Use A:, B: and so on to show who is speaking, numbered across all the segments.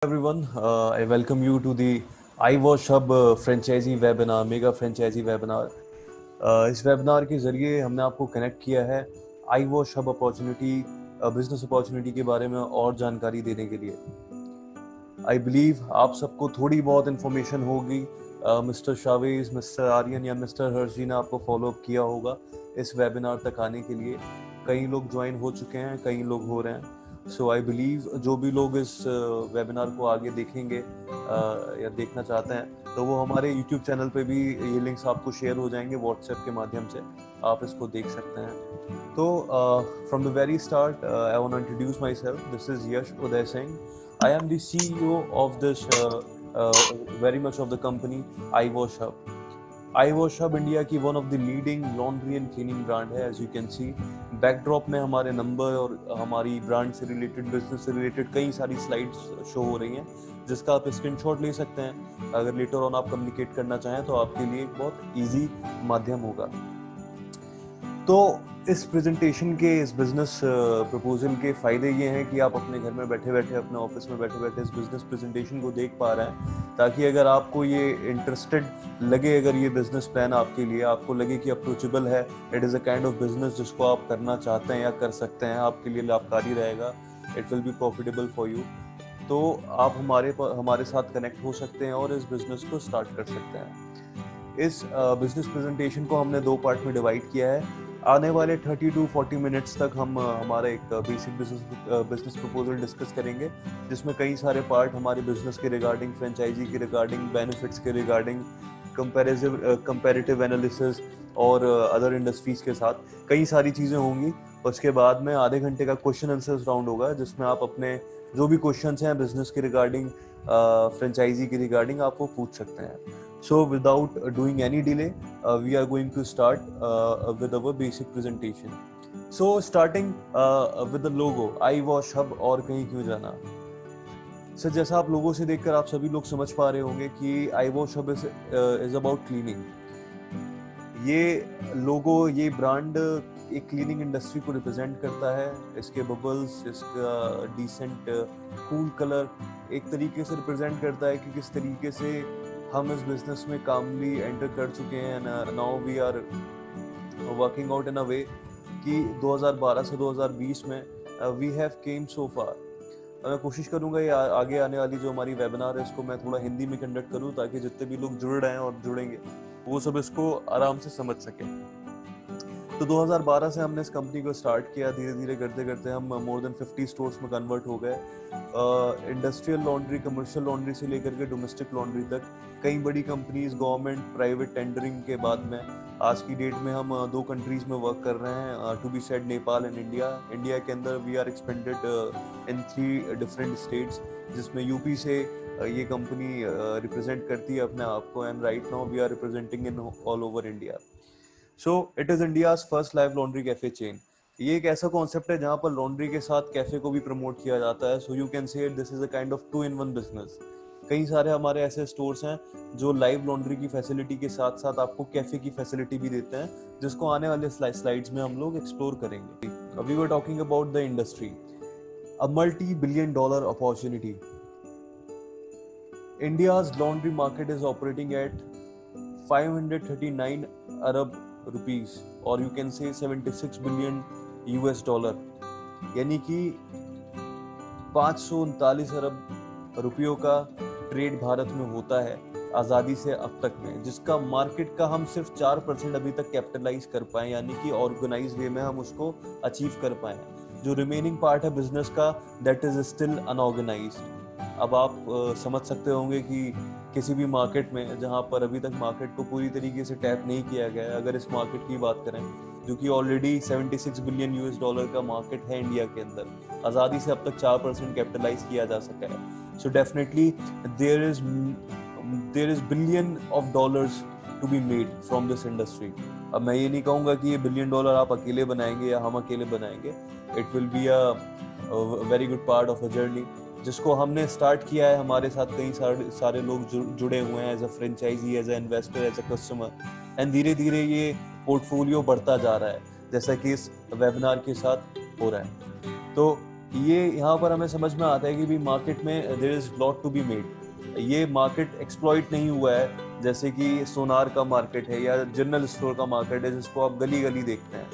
A: everyone. I welcome you to the iWash Hub franchisee webinar, mega franchisee webinar. इस webinar के जरिए हमने आपको कनेक्ट किया है iWash Hub opportunity, business opportunity के बारे में और जानकारी देने के लिए. आई बिलीव आप सबको थोड़ी बहुत इन्फॉर्मेशन होगी. मिस्टर शावेज, मिस्टर आर्यन या मिस्टर हर्ष जी ने आपको फॉलो अप किया होगा इस वेबिनार तक आने के लिए. कई लोग ज्वाइन हो चुके हैं, कई लोग हो रहे हैं. सो आई बिलीव जो भी लोग इस वेबिनार को आगे देखेंगे या देखना चाहते हैं तो वो हमारे यूट्यूब चैनल पे भी ये लिंक्स आपको शेयर हो जाएंगे व्हाट्सएप के माध्यम से. आप इसको देख सकते हैं. तो from the very start I want to introduce myself. This is Yash Uday Singh. I am the CEO of this very much of the company iWash Hub. iWash Hub India की one of the leading laundry and cleaning brand है. As you can see backdrop में हमारे number और हमारी brand से related, business से related कई सारी स्लाइड्स शो हो रही हैं जिसका आप स्क्रीनशॉट ले सकते हैं. अगर लेटर ऑन आप कम्युनिकेट करना चाहें तो आपके लिए एक बहुत ईजी माध्यम होगा. तो इस प्रेजेंटेशन के, इस बिजनेस प्रपोजल के फायदे ये हैं कि आप अपने घर में बैठे बैठे, अपने ऑफिस में बैठे बैठे इस बिजनेस प्रेजेंटेशन को देख पा रहे हैं, ताकि अगर आपको ये इंटरेस्टेड लगे, अगर ये बिजनेस प्लान आपके लिए, आपको लगे कि अप्रोचेबल है, it is a kind of business जिसको आप करना चाहते हैं या कर सकते हैं, आपके लिए लाभकारी रहेगा, it will be profitable for you, तो आप हमारे साथ कनेक्ट हो सकते हैं और इस बिजनेस को स्टार्ट कर सकते हैं. इस बिजनेस प्रेजेंटेशन को हमने दो पार्ट में डिवाइड किया है. आने वाले 30 to 40 मिनट्स तक हम हमारा एक बेसिक बिजनेस प्रपोजल डिस्कस करेंगे, जिसमें कई सारे पार्ट हमारे बिजनेस के रिगार्डिंग, फ्रेंचाइजी के रिगार्डिंग, बेनिफिट्स के रिगार्डिंग, कंपैरेटिव एनालिसिस और अदर इंडस्ट्रीज के साथ कई सारी चीज़ें होंगी. उसके बाद में आधे घंटे का क्वेश्चन आंसर्स राउंड होगा, जिसमें आप अपने जो भी क्वेश्चंस हैं बिजनेस के रिगार्डिंग, फ्रेंचाइजी के रिगार्डिंग, आप वो पूछ सकते हैं. So without doing any delay, we are going to start with our basic presentation. So starting with the logo, iWash Hub, और कहीं क्यों जाना. सर जैसा आप लोगों से देखकर आप सभी लोग समझ पा रहे होंगे कि iWash Hub is about cleaning. ये लोगो, ये ब्रांड एक क्लीनिंग इंडस्ट्री को रिप्रेजेंट करता है. इसके बबल्स, इसका डिसेंट कूल कलर एक तरीके से रिप्रेजेंट करता है कि किस तरीके से हम इस बिजनेस में कामली एंटर कर चुके हैं. Now we are working out in a way कि 2012 से 2020 में वी हैव केम सो फार. मैं कोशिश करूंगा ये आगे आने वाली जो हमारी वेबिनार है इसको मैं थोड़ा हिंदी में कंडक्ट करूं, ताकि जितने भी लोग जुड़ रहे हैं और जुड़ेंगे वो सब इसको आराम से समझ सकें. तो 2012 से हमने इस कंपनी को स्टार्ट किया. धीरे धीरे करते करते हम मोर देन 50 स्टोर्स में कन्वर्ट हो गए. इंडस्ट्रियल लॉन्ड्री, कमर्शियल लॉन्ड्री से लेकर के डोमेस्टिक लॉन्ड्री तक कई बड़ी कंपनीज, गवर्नमेंट, प्राइवेट टेंडरिंग के बाद में आज की डेट में हम दो कंट्रीज में वर्क कर रहे हैं. To be said Nepal and India. India के अंदर we are expanded in 3 different states, जिसमें यूपी से ये कंपनी रिप्रेजेंट करती है अपने आप को. And right now we are representing in all over India. So it is India's first live laundry cafe chain. ये एक ऐसा कॉन्सेप्ट है जहाँ पर लॉन्ड्री के साथ कैफे को भी प्रमोट किया जाता है. So you can say this is a kind of 2-in-1 business. कई सारे हमारे ऐसे स्टोर्स हैं जो लाइव लॉन्ड्री की फैसिलिटी के साथ साथ आपको कैफे की फैसिलिटी भी देते हैं, जिसको आने वाले स्लाइड्स में हम लोग एक्सप्लोर करेंगे. We were talking about the industry, a multi billion dollar opportunity. India's laundry market is operating at 539 Arab rupees, और you can say 76 billion US dollar, यानी कि 539 अरब रुपयों का ट्रेड भारत में होता है आज़ादी से अब तक में, जिसका मार्केट का हम सिर्फ 4% अभी तक कैपिटलाइज कर पाए, यानी कि ऑर्गेनाइज वे में हम उसको अचीव कर पाए. जो रिमेनिंग पार्ट है बिजनेस का, दैट इज स्टिल अनऑर्गेनाइज्ड. अब आप समझ सकते होंगे कि किसी भी मार्केट में जहां पर अभी तक मार्केट को पूरी तरीके से टैप नहीं किया गया है, अगर इस मार्केट की बात करें जो कि ऑलरेडी 76 बिलियन US डॉलर का मार्केट है इंडिया के अंदर, आज़ादी से अब तक 4% कैपिटलाइज किया जा सका है. So definitely there is billion of dollars to be made from this industry. अब मैं ये नहीं कहूँगा कि ये बिलियन डॉलर आप अकेले बनाएंगे या हम अकेले बनाएंगे. It will be a very good part of a journey जिसको हमने स्टार्ट किया है. हमारे साथ कई सारे लोग जुड़े हुए हैं as a franchise, as a investor, as a customer, and धीरे धीरे ये पोर्टफोलियो बढ़ता जा रहा है, जैसा कि इस वेबिनार के साथ हो रहा है. तो ये यहाँ पर हमें समझ में आता है कि भी मार्केट में there is lot to be made. ये मार्केट एक्सप्लॉइट नहीं हुआ है जैसे कि सोनार का मार्केट है या जनरल स्टोर का मार्केट है जिसको आप गली गली देखते हैं,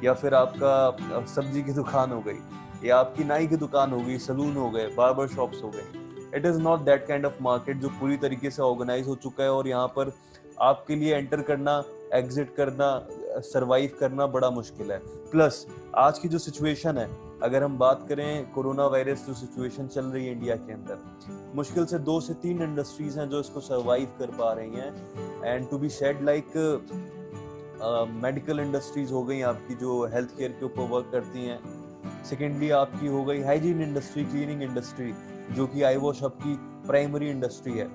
A: या फिर आपका सब्जी की दुकान हो गई या आपकी नाई की दुकान हो गई, सलून हो गए, बार्बर शॉप्स हो गए। It is not that kind of market जो पूरी तरीके से ऑर्गेनाइज हो चुका है और यहाँ पर आपके लिए एंटर करना, एग्जिट करना, सरवाइव करना बड़ा मुश्किल है। प्लस आज की जो सिचुएशन है, अगर हम बात करें कोरोना वायरस जो सिचुएशन चल रही है इंडिया के अंदर, मुश्किल से 2 से 3 इंडस्ट्रीज हैं जो इसको सरवाइव कर पा रही हैं। And to be said like medical industries हो गई आपकी जो हेल्थ केयर के ऊपर वर्क करती हैं। सेकेंडली आपकी हो गई हाइजीन इंडस्ट्री, क्लीनिंग इंडस्ट्री, जो कि आई वॉश हब की प्राइमरी इंडस्ट्री है।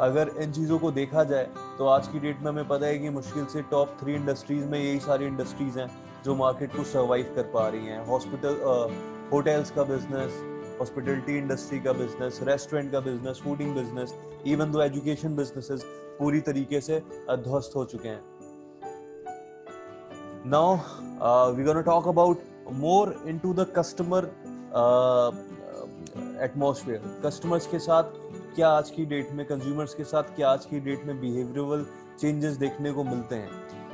A: अगर इन चीज़ों को देखा जाए तो आज की डेट में हमें पता है कि मुश्किल से टॉप 3 इंडस्ट्रीज में यही सारी इंडस्ट्रीज हैं जो मार्केट को सर्वाइव कर पा रही हैं। होटल्स का बिजनेस, हॉस्पिटलिटी इंडस्ट्री का बिजनेस, रेस्टोरेंट का बिजनेस, फूडिंग बिजनेस, इवन दो एजुकेशन बिजनेसेस पूरी तरीके से ध्वस्त हो चुके हैं। Now we gonna talk about more into the customer atmosphere. Customers के साथ क्या आज की डेट में, कंज्यूमर्स के साथ क्या आज की डेट में बिहेवियरल चेंजेस देखने को मिलते हैं,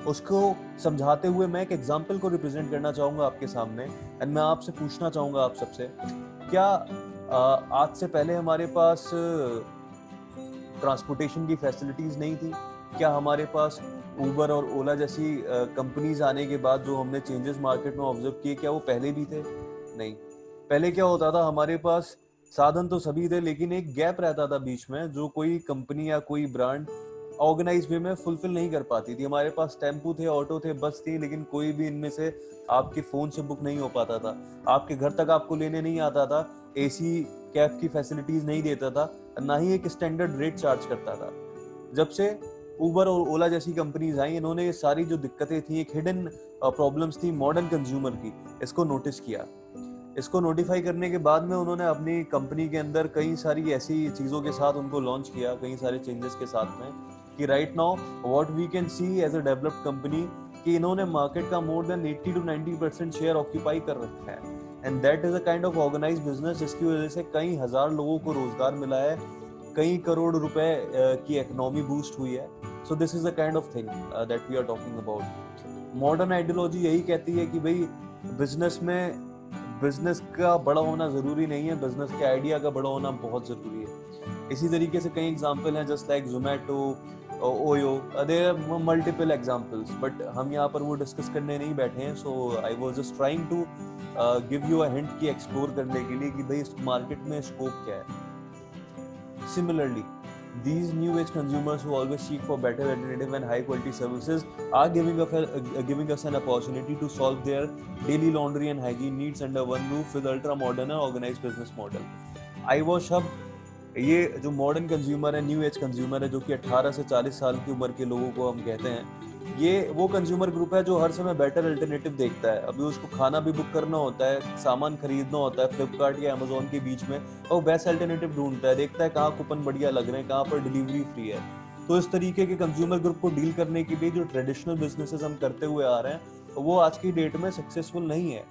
A: उसको समझाते हुए मैं एक एग्जांपल को रिप्रेजेंट करना चाहूँगा आपके सामने। एंड मैं आपसे पूछना चाहूँगा आप सबसे, क्या आज से पहले हमारे पास ट्रांसपोर्टेशन की फैसिलिटीज़ नहीं थी? क्या हमारे पास उबर और ओला जैसी कंपनीज आने के बाद जो हमने चेंजेस मार्केट में ऑब्जर्व किए, क्या वो पहले भी थे? नहीं। पहले क्या होता था, हमारे पास साधन तो सभी थे लेकिन एक गैप रहता था बीच में जो कोई कंपनी या कोई ब्रांड ऑर्गेनाइज वे में फुलफिल नहीं कर पाती थी। हमारे पास टेम्पू थे, ऑटो थे, बस थी, लेकिन कोई भी इनमें से आपके फोन से बुक नहीं हो पाता था, आपके घर तक आपको लेने नहीं आता था, एसी कैब की फैसिलिटीज नहीं देता था, ना ही एक स्टैंडर्ड रेट चार्ज करता था। जब से उबर और ओला जैसी कंपनीज आई, इन्होंने ये सारी जो दिक्कतें थी, एक हिडन प्रॉब्लम्स थी मॉडर्न कंज्यूमर की, इसको नोटिस किया। इसको नोटिफाई करने के बाद में उन्होंने अपनी कंपनी के अंदर कई सारी ऐसी चीज़ों के साथ उनको लॉन्च किया, कई सारे चेंजेस के साथ में, कि right now what we can see as a developed company कि इन्होंने मार्केट का more than 80 to 90% share occupy कर रखा है। And that is a kind of organize business जिसकी वजह से कई हजार लोगों को रोजगार मिला है, कई करोड़ रुपए की इकोनॉमी बूस्ट हुई है। So this is the kind of thing that we are talking about. Modern ideology यही कहती है कि भाई बिजनेस का बड़ा होना जरूरी नहीं है, बिजनेस के आइडिया का बड़ा होना बहुत जरूरी है। इसी तरीके से कई एग्जांपल हैं, just like Zomato, OYO, there are multiple examples, but हम यहाँ पर वो डिस्कस करने नहीं बैठे हैं। So I was just trying to give you a hint की एक्सप्लोर करने के लिए कि भाई इस मार्केट में स्कोप क्या है। Similarly, these new age consumers who always seek for better alternative and high quality services are giving us an opportunity to solve their daily laundry and hygiene needs under one roof with ultra modern and organized business model. iWash Hub, ये जो modern consumer है, new age consumer है, जो कि 18 से 40 साल की उम्र के लोगों को हम कहते हैं, ये वो कंज्यूमर ग्रुप है जो हर समय बेटर अल्टरनेटिव देखता है। अभी उसको खाना भी बुक करना होता है, सामान खरीदना होता है फ्लिपकार्ट या अमेजोन के बीच में, और बेस्ट अल्टरनेटिव ढूंढता है, देखता है कहाँ कूपन बढ़िया लग रहे हैं, कहाँ पर डिलीवरी फ्री है। तो इस तरीके के कंज्यूमर ग्रुप को डील करने के लिए जो ट्रेडिशनल बिजनेसेस हम करते हुए आ रहे हैं वो आज की डेट में सक्सेसफुल नहीं है।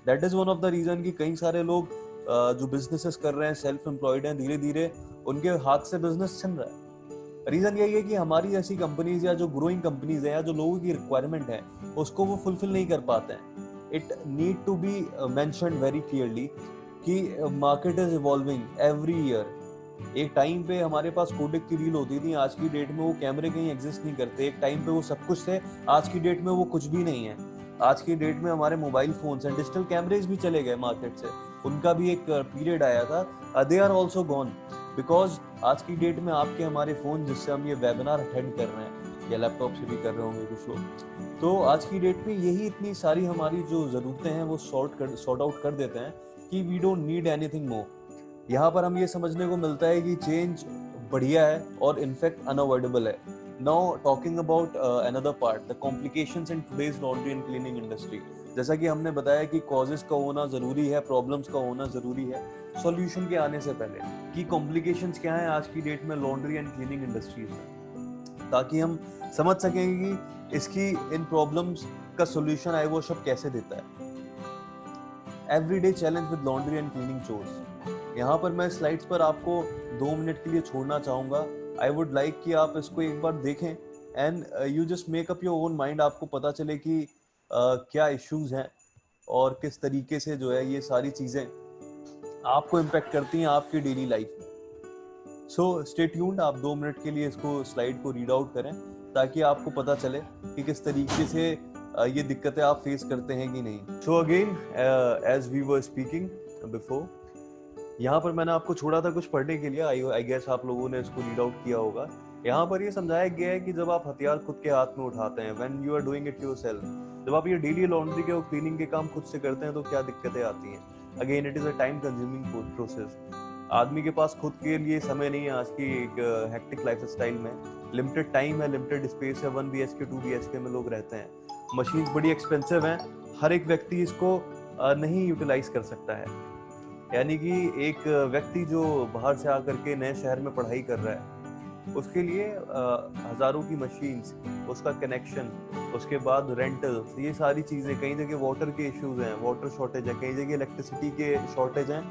A: That is one of the reason कि कई सारे लोग जो बिजनेसेस कर रहे हैं, सेल्फ एम्प्लॉयड हैं, धीरे धीरे उनके हाथ से बिजनेस छिन रहा है। रीजन यही है कि हमारी जैसी कंपनीज या जो ग्रोइंग कंपनीज है या जो लोगों की रिक्वायरमेंट है उसको वो फुलफिल नहीं कर पाते हैं। It need to be mentioned very clearly कि market is evolving every year. एक टाइम पे हमारे पास कोडेक की रील होती थी, आज की डेट में वो कैमरे कहीं एग्जिस्ट नहीं करते। एक टाइम पे वो सब कुछ थे, आज की डेट में वो कुछ भी नहीं है। आज की डेट में हमारे मोबाइल फोन्स एंड डिजिटल कैमरेज भी चले गए मार्केट से, उनका भी एक पीरियड आया था, they are also gone. Because आज की डेट में आपके हमारे फोन जिससे हम ये वेबिनार अटेंड कर रहे हैं या लैपटॉप से भी कर रहे होंगे कुछ लोग, तो आज की डेट में यही इतनी सारी हमारी जो ज़रूरतें हैं वो सॉर्ट आउट कर देते हैं कि we don't need anything more. यहाँ पर हम ये समझने को मिलता है कि चेंज बढ़िया है और इनफैक्ट अनअवॉइडेबल है। Now talking about another part, the complications in today's laundry and cleaning industry. जैसा कि हमने बताया कि कॉजेस का होना जरूरी है, प्रॉब्लम्स का होना जरूरी है, सॉल्यूशन के आने से पहले कि कॉम्प्लिकेशंस क्या है आज की डेट में लॉन्ड्री एंड क्लीनिंग इंडस्ट्रीज में, ताकि हम समझ सकेंगे कि इसकी इन प्रॉब्लम्स का सॉल्यूशन iWash Hub कैसे देता है। Everyday challenge with laundry and cleaning chores. यहाँ पर मैं स्लाइड्स पर आपको 2 मिनट के लिए छोड़ना चाहूँगा। आई वुड लाइक कि आप इसको एक बार देखें and you just make up your own mind, आपको पता चले कि क्या इश्यूज हैं और किस तरीके से जो है ये सारी चीज़ें आपको इम्पेक्ट करती हैं आपकी डेली लाइफ में। सो स्टे ट्यून्ड, आप 2 मिनट के लिए इसको स्लाइड को रीड आउट करें ताकि आपको पता चले कि किस तरीके से ये दिक्कतें आप फेस करते हैं कि नहीं। So again as we were speaking before, यहाँ पर मैंने आपको छोड़ा था कुछ पढ़ने के लिए। आई गेस आप लोगों ने इसको रीड आउट किया होगा। यहाँ पर ये समझाया गया है कि जब आप हथियार खुद के हाथ में उठाते हैं, when you are doing it yourself, जब आप ये डेली लॉन्ड्री के और क्लीनिंग के काम खुद से करते हैं तो क्या दिक्कतें आती हैं। Again it is a time consuming process. आदमी के पास खुद के लिए समय नहीं है आज की एक हेक्टिक लाइफ स्टाइल में। लिमिटेड टाइम है, लिमिटेड स्पेस है, 1 BHK 2 BHK में लोग रहते हैं। मशीन्स बड़ी एक्सपेंसिव हैं, हर एक व्यक्ति इसको नहीं यूटिलाइज कर सकता है। यानी कि एक व्यक्ति जो बाहर से आकर के नए शहर में पढ़ाई कर रहा है, उसके लिए हजारों की मशीन्स, उसका कनेक्शन, उसके बाद रेंटल्स, ये सारी चीज़ें, कई जगह वाटर के इश्यूज हैं, वाटर शॉर्टेज है, कई जगह इलेक्ट्रिसिटी के शॉर्टेज हैं,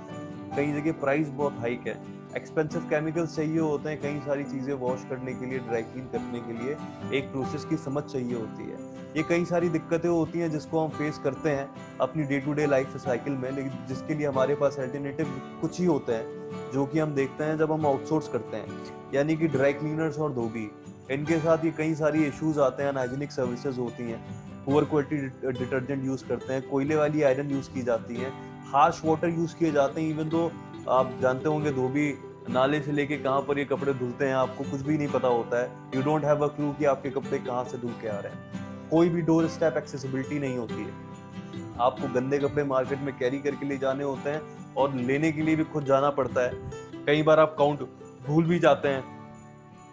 A: कई जगह प्राइस बहुत हाइक है, एक्सपेंसिव केमिकल्स चाहिए होते हैं, कई सारी चीज़ें वॉश करने के लिए, ड्राई क्लीन करने के लिए एक प्रोसेस की समझ चाहिए होती है। ये कई सारी दिक्कतें होती हैं जिसको हम फेस करते हैं अपनी day to day life cycle में, लेकिन जिसके लिए हमारे पास अल्टरनेटिव कुछ ही होते हैं जो कि हम देखते हैं जब हम आउटसोर्स करते हैं, यानी कि ड्राई क्लीनर्स और धोबी। इनके साथ ये कई सारी इश्यूज आते हैं, अनहाइजीनिक सर्विसेज होती हैं, पुअर क्वालिटी डिटर्जेंट यूज करते हैं, कोयले वाली आयरन यूज की जाती है, हार्श वाटर यूज किए जाते हैं। इवन तो आप जानते होंगे धोबी नाले से लेके कहाँ पर ये कपड़े धुलते हैं आपको कुछ भी नहीं पता होता है। You don't have a clue कि आपके कपड़े कहाँ से धुल के आ रहे हैं। कोई भी डोर स्टेप एक्सेसिबिलिटी नहीं होती है। आपको गंदे कपड़े मार्केट में कैरी करके ले जाने होते हैं और लेने के लिए भी खुद जाना पड़ता है। कई बार आप काउंट भूल भी जाते हैं,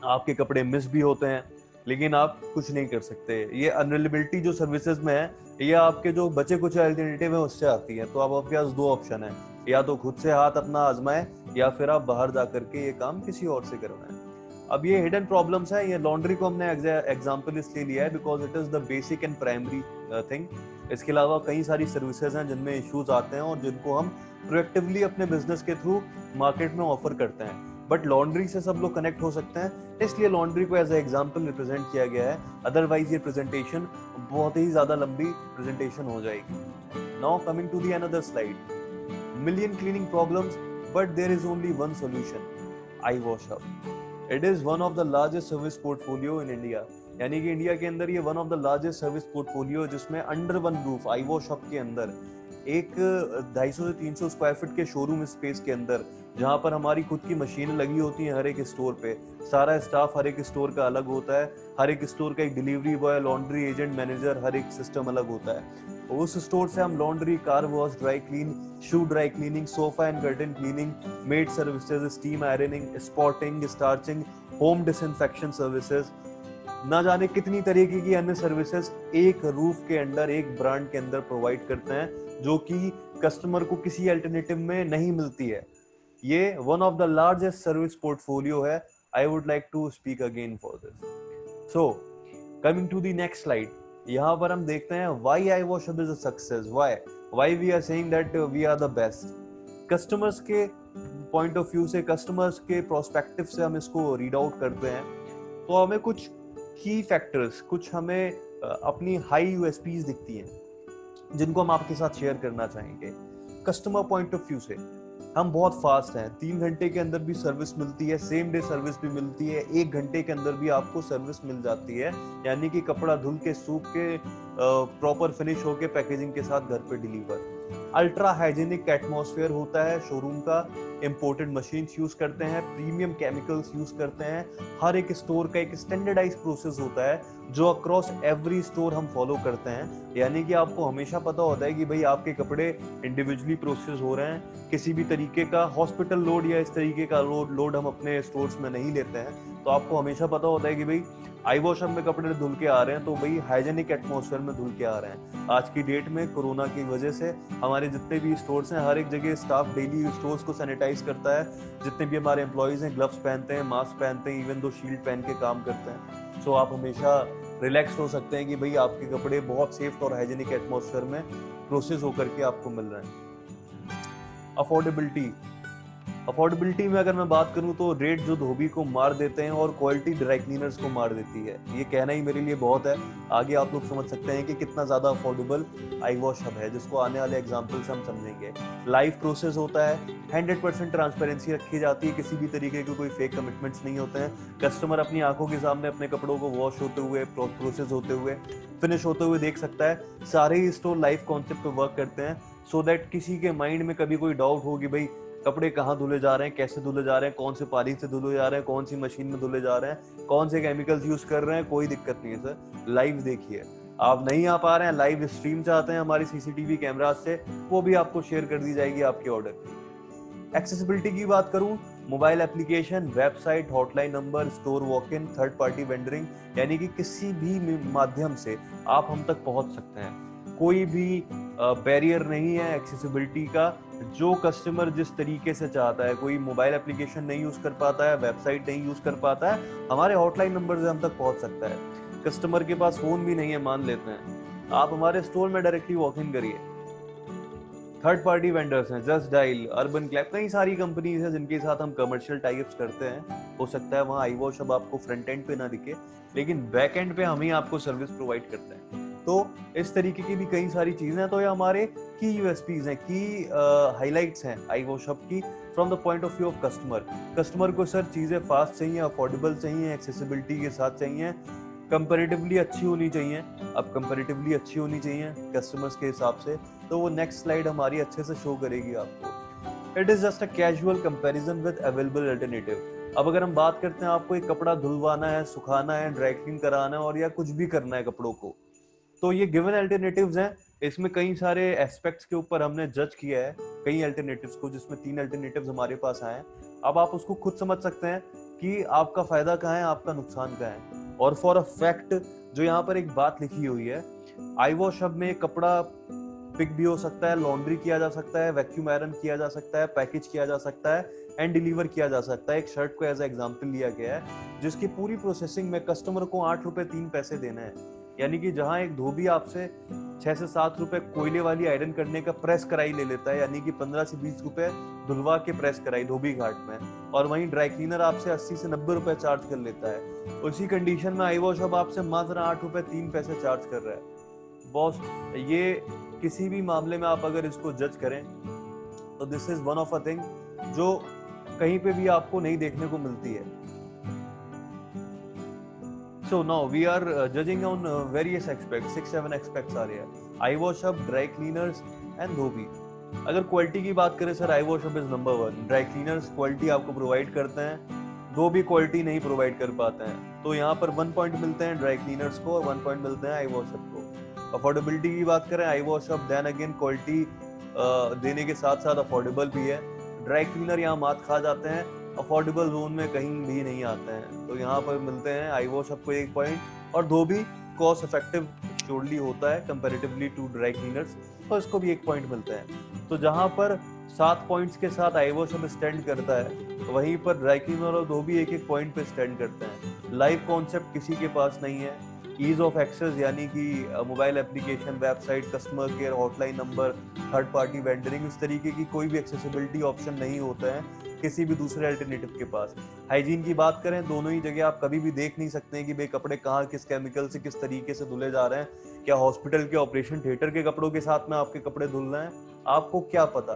A: आपके कपड़े मिस भी होते हैं, लेकिन आप कुछ नहीं कर सकते। ये अनअवेलेबिलिटी जो सर्विसेज में है, ये आपके जो बचे कुछ अल्टरनेटिव है उससे आती है। तो अब आपके पास 2 ऑप्शन है, या तो खुद से हाथ अपना आजमाएं या फिर आप बाहर जा करके ये काम किसी और से करवाएं। अब ये हिडन प्रॉब्लम्स है, ये लॉन्ड्री को हमने एग्जांपल इसलिए लिया है because it is the basic and primary thing. इसके अलावा कई सारी सर्विसेज हैं जिनमें इश्यूज आते हैं और जिनको हम प्रोएक्टिवली अपने बिजनेस के थ्रू मार्केट में ऑफर करते हैं। बट लॉन्ड्री से सब लोग कनेक्ट हो सकते हैं, इसलिए लॉन्ड्री को एज ए एग्जाम्पल रिप्रेजेंट किया गया है। अदरवाइज ये प्रेजेंटेशन बहुत ही ज्यादा लंबी प्रेजेंटेशन हो जाएगी। Now coming to the another slide, million cleaning problems but there is only one solution, I Wash Hub. It is one of the largest service portfolio in India, यानी कि India के अंदर ये one of the largest service portfolio जिसमें under one roof I Wash Hub के अंदर एक 250 से 300 स्क्वायर फीट के शोरूम स्पेस के अंदर, जहाँ पर हमारी खुद की मशीन लगी होती है हर एक स्टोर पे, सारा स्टाफ हर एक स्टोर का अलग होता है, हर एक स्टोर का एक delivery boy, laundry agent, manager, हर एक सिस्टम अलग होता है। उस स्टोर से हम laundry, car wash, dry clean, shoe dry cleaning, sofa and curtain cleaning, maid services, steam ironing, spotting, starching, home disinfection services, ना जाने कितनी तरीके की अन्य सर्विसेज एक रूफ के अंडर, एक ब्रांड के अंदर प्रोवाइड करते हैं, जो कि कस्टमर को किसी अल्टरनेटिव में नहीं मिलती है। ये one of the largest service portfolio है। I would like to speak again for this. So coming to the next slide, यहाँ पर हम देखते हैं why I Wash Hub is a success, why we are saying that we are the best. Customers के point of view से, customers के prospective से हम इसको रीड आउट करते हैं तो हमें कुछ की फैक्टर्स, कुछ हमें अपनी हाई यूएसपीज दिखती हैं जिनको हम आपके साथ शेयर करना चाहेंगे। कस्टमर पॉइंट ऑफ व्यू से हम बहुत फास्ट हैं, 3 घंटे के अंदर भी सर्विस मिलती है, सेम डे सर्विस भी मिलती है, 1 घंटे के अंदर भी आपको सर्विस मिल जाती है, यानी कि कपड़ा धुल के, सूख के, प्रॉपर फिनिश होके पैकेजिंग के साथ घर पे डिलीवर। अल्ट्रा हाइजीनिक एटमॉस्फेयर होता है शोरूम का, इंपोर्टेड मशीन्स यूज करते हैं, प्रीमियम केमिकल्स यूज करते हैं, हर एक स्टोर का एक स्टैंडर्डाइज प्रोसेस होता है जो अक्रॉस एवरी स्टोर हम फॉलो करते हैं। यानी कि आपको हमेशा पता होता है कि भाई आपके कपड़े इंडिविजुअली प्रोसेस हो रहे हैं, किसी भी तरीके का हॉस्पिटल लोड या इस तरीके का लोड हम अपने स्टोर्स में नहीं लेते हैं। तो आपको हमेशा पता होता है कि भाई आई वॉश हब में कपड़े धुल के आ रहे हैं तो भाई हाइजेनिक एटमॉस्फेयर में धुल के आ रहे हैं। आज की डेट में कोरोना की वजह से हमारे जितने भी स्टोर्स हैं, हर एक जगह स्टाफ डेली स्टोर्स को सैनिटाइज करता है, जितने भी हमारे एम्प्लॉइज हैं ग्लव्स पहनते हैं, मास्क पहनते हैं, इवन दो शील्ड पहन के काम करते हैं। सो आप हमेशा रिलैक्स हो सकते हैं कि भाई आपके कपड़े बहुत सेफ और हाइजेनिक एटमॉस्फेयर में प्रोसेस होकर के आपको मिल रहे हैं। अफोर्डेबिलिटी में अगर मैं बात करूं तो रेट जो धोबी को मार देते हैं और क्वालिटी ड्राई क्लीनर्स को मार देती है, ये कहना ही मेरे लिए बहुत है। आगे आप लोग समझ सकते हैं कि कितना ज्यादा अफोर्डेबल आई वॉश हब है, जिसको आने वाले एग्जांपल से हम समझेंगे। लाइव प्रोसेस होता है, 100% ट्रांसपेरेंसी रखी जाती है, किसी भी तरीके के कोई फेक कमिटमेंट्स नहीं होते हैं। कस्टमर अपनी आंखों के सामने अपने कपड़ों को वॉश होते हुए, प्रोसेस होते हुए, फिनिश होते हुए देख सकता है। सारे ही स्टोर लाइव कॉन्सेप्ट पे वर्क करते हैं, सो दैट किसी के माइंड में कभी कोई डाउट हो कि भाई कपड़े कहाँ धुले जा रहे हैं, कैसे धुले जा रहे हैं, कौन से पानी से धुले जा रहे हैं, कौन सी मशीन में धुले जा रहे हैं, कौन से केमिकल्स यूज कर रहे हैं, कोई दिक्कत नहीं है सर। लाइव देखिए। आप नहीं आ पा रहे हैं, लाइव स्ट्रीम चाहते हैं हमारी सीसीटीवी कैमरा से, वो भी आपको शेयर कर दी जाएगी आपके ऑर्डर की। एक्सेसिबिलिटी की बात करूं, mobile application, website, hotline number, store walk in, third party wandering, यानी कि किसी भी माध्यम से आप हम तक पहुंच सकते हैं। कोई भी बैरियर नहीं है एक्सेसिबिलिटी का। जो कस्टमर जिस तरीके से चाहता है, कोई मोबाइल एप्लीकेशन नहीं यूज कर पाता है, वेबसाइट नहीं यूज कर पाता है, हमारे हॉटलाइन नंबर से हम तक पहुंच सकता है। कस्टमर के पास फोन भी नहीं है, मान लेते हैं, आप हमारे स्टोर में डायरेक्टली वॉक इन करिए। थर्ड पार्टी वेंडर्स हैं, जस्ट डायल, अर्बन क्लैप, कई सारी कंपनीज हैं जिनके साथ हम कमर्शियल टाइप्स करते हैं। हो सकता है वहाँ आई वॉश अब आपको फ्रंट एंड पे ना दिखे, लेकिन बैक एंड पे हम ही आपको सर्विस प्रोवाइड करते हैं। तो इस तरीके की भी कई सारी चीजें हैं। तो ये हमारे की यूएसपीज हैं, की हाइलाइट्स हैं आई वॉश हब की from the point of view of customer. Customer को सर चीजें फास्ट चाहिए, अफोर्डेबल चाहिए, एक्सेसिबिलिटी के साथ चाहिए, कंपैरेटिवली अच्छी होनी चाहिए। अब कंपैरेटिवली अच्छी होनी चाहिए कस्टमर्स के हिसाब से, तो वो नेक्स्ट स्लाइड हमारी अच्छे से शो करेगी आपको। It is just a casual comparison with available alternative. अब अगर हम बात करते हैं, आपको एक कपड़ा धुलवाना है, सुखाना है, ड्राई क्लीन कराना है और या कुछ भी करना है कपड़ों को, तो ये गिवन अल्टरनेटिव्स हैं। इसमें कई सारे एस्पेक्ट्स के ऊपर हमने जज किया है कई अल्टरनेटिव्स को, जिसमें 3 अल्टरनेटिव्स हमारे पास आए हैं। अब आप उसको खुद समझ सकते हैं कि आपका फायदा कहाँ है, आपका नुकसान कहाँ है। और फॉर अ फैक्ट जो यहाँ पर एक बात लिखी हुई है, आई वॉश हब में कपड़ा पिक भी हो सकता है, लॉन्ड्री किया जा सकता है, वैक्यूम आयरन किया जा सकता है, पैकेज किया जा सकता है एंड डिलीवर किया जा सकता है। एक शर्ट को एज एग्जाम्पल लिया गया है, जिसकी पूरी प्रोसेसिंग में कस्टमर को 8 रुपए 3 पैसे देना है। यानी कि जहां एक धोबी आपसे 6 से 7 रुपए कोयले वाली आयरन करने का प्रेस कराई ले लेता है, यानी कि 15 से 20 रुपए धुलवा के प्रेस कराई धोबी घाट में, और वहीं ड्राई क्लीनर आपसे 80 से 90 रुपए चार्ज कर लेता है। उसी कंडीशन में आई वॉश हब आपसे मात्र 8 रुपए 3 पैसे चार्ज कर रहा है। बॉस, ये किसी भी मामले में आप अगर इसको जज करें तो this is one of a thing जो कहीं पे भी आपको नहीं देखने को मिलती है। So now we are judging on various aspects, 6-7 aspects आ रहे हैं। I Wash Hub, dry cleaners and dhobi. अगर क्वालिटी की बात करें sir, I Wash Hub is number 1। Dry cleaners quality आपको प्रोवाइड करते हैं, धोबी क्वालिटी नहीं प्रोवाइड कर पाते हैं। तो यहाँ पर 1 पॉइंट मिलते हैं ड्राई क्लीनर्स को और 1 पॉइंट मिलते हैं आई वॉश हब को। अफोर्डेबिलिटी की बात करें, I Wash Hub then again quality देने के साथ साथ अफोर्डेबल भी है। ड्राई क्लीनर यहाँ मात खा जाते हैं, अफोर्डेबल जोन में कहीं भी नहीं आते हैं, तो यहाँ पर मिलते हैं आई वॉश हब को 1 पॉइंट, और धोबी कॉस्ट इफेक्टिव श्योरली होता है कंपैरेटिवली टू ड्राई क्लीनर्स, तो इसको भी 1 पॉइंट मिलता है। तो जहाँ पर 7 पॉइंट्स के साथ आई वॉश हब स्टैंड करता है, वहीं पर ड्राई क्लीनर और धोबी 1-1 पॉइंट पे स्टैंड करते हैं। लाइव कॉन्सेप्ट किसी के पास नहीं है। ईज ऑफ एक्सेस यानी कि mobile application, website, customer care, hotline number, third party wandering, इस तरीके की कोई भी एक्सेसिबिलिटी ऑप्शन नहीं होता है किसी भी दूसरे अल्टरनेटिव के पास। हाइजीन की बात करें, दोनों ही जगह आप कभी भी देख नहीं सकते हैं कि भाई कपड़े कहाँ किस केमिकल से किस तरीके से धुले जा रहे हैं। क्या हॉस्पिटल के ऑपरेशन थिएटर के कपड़ों के साथ में आपके कपड़े धुल रहे हैं? आपको क्या पता,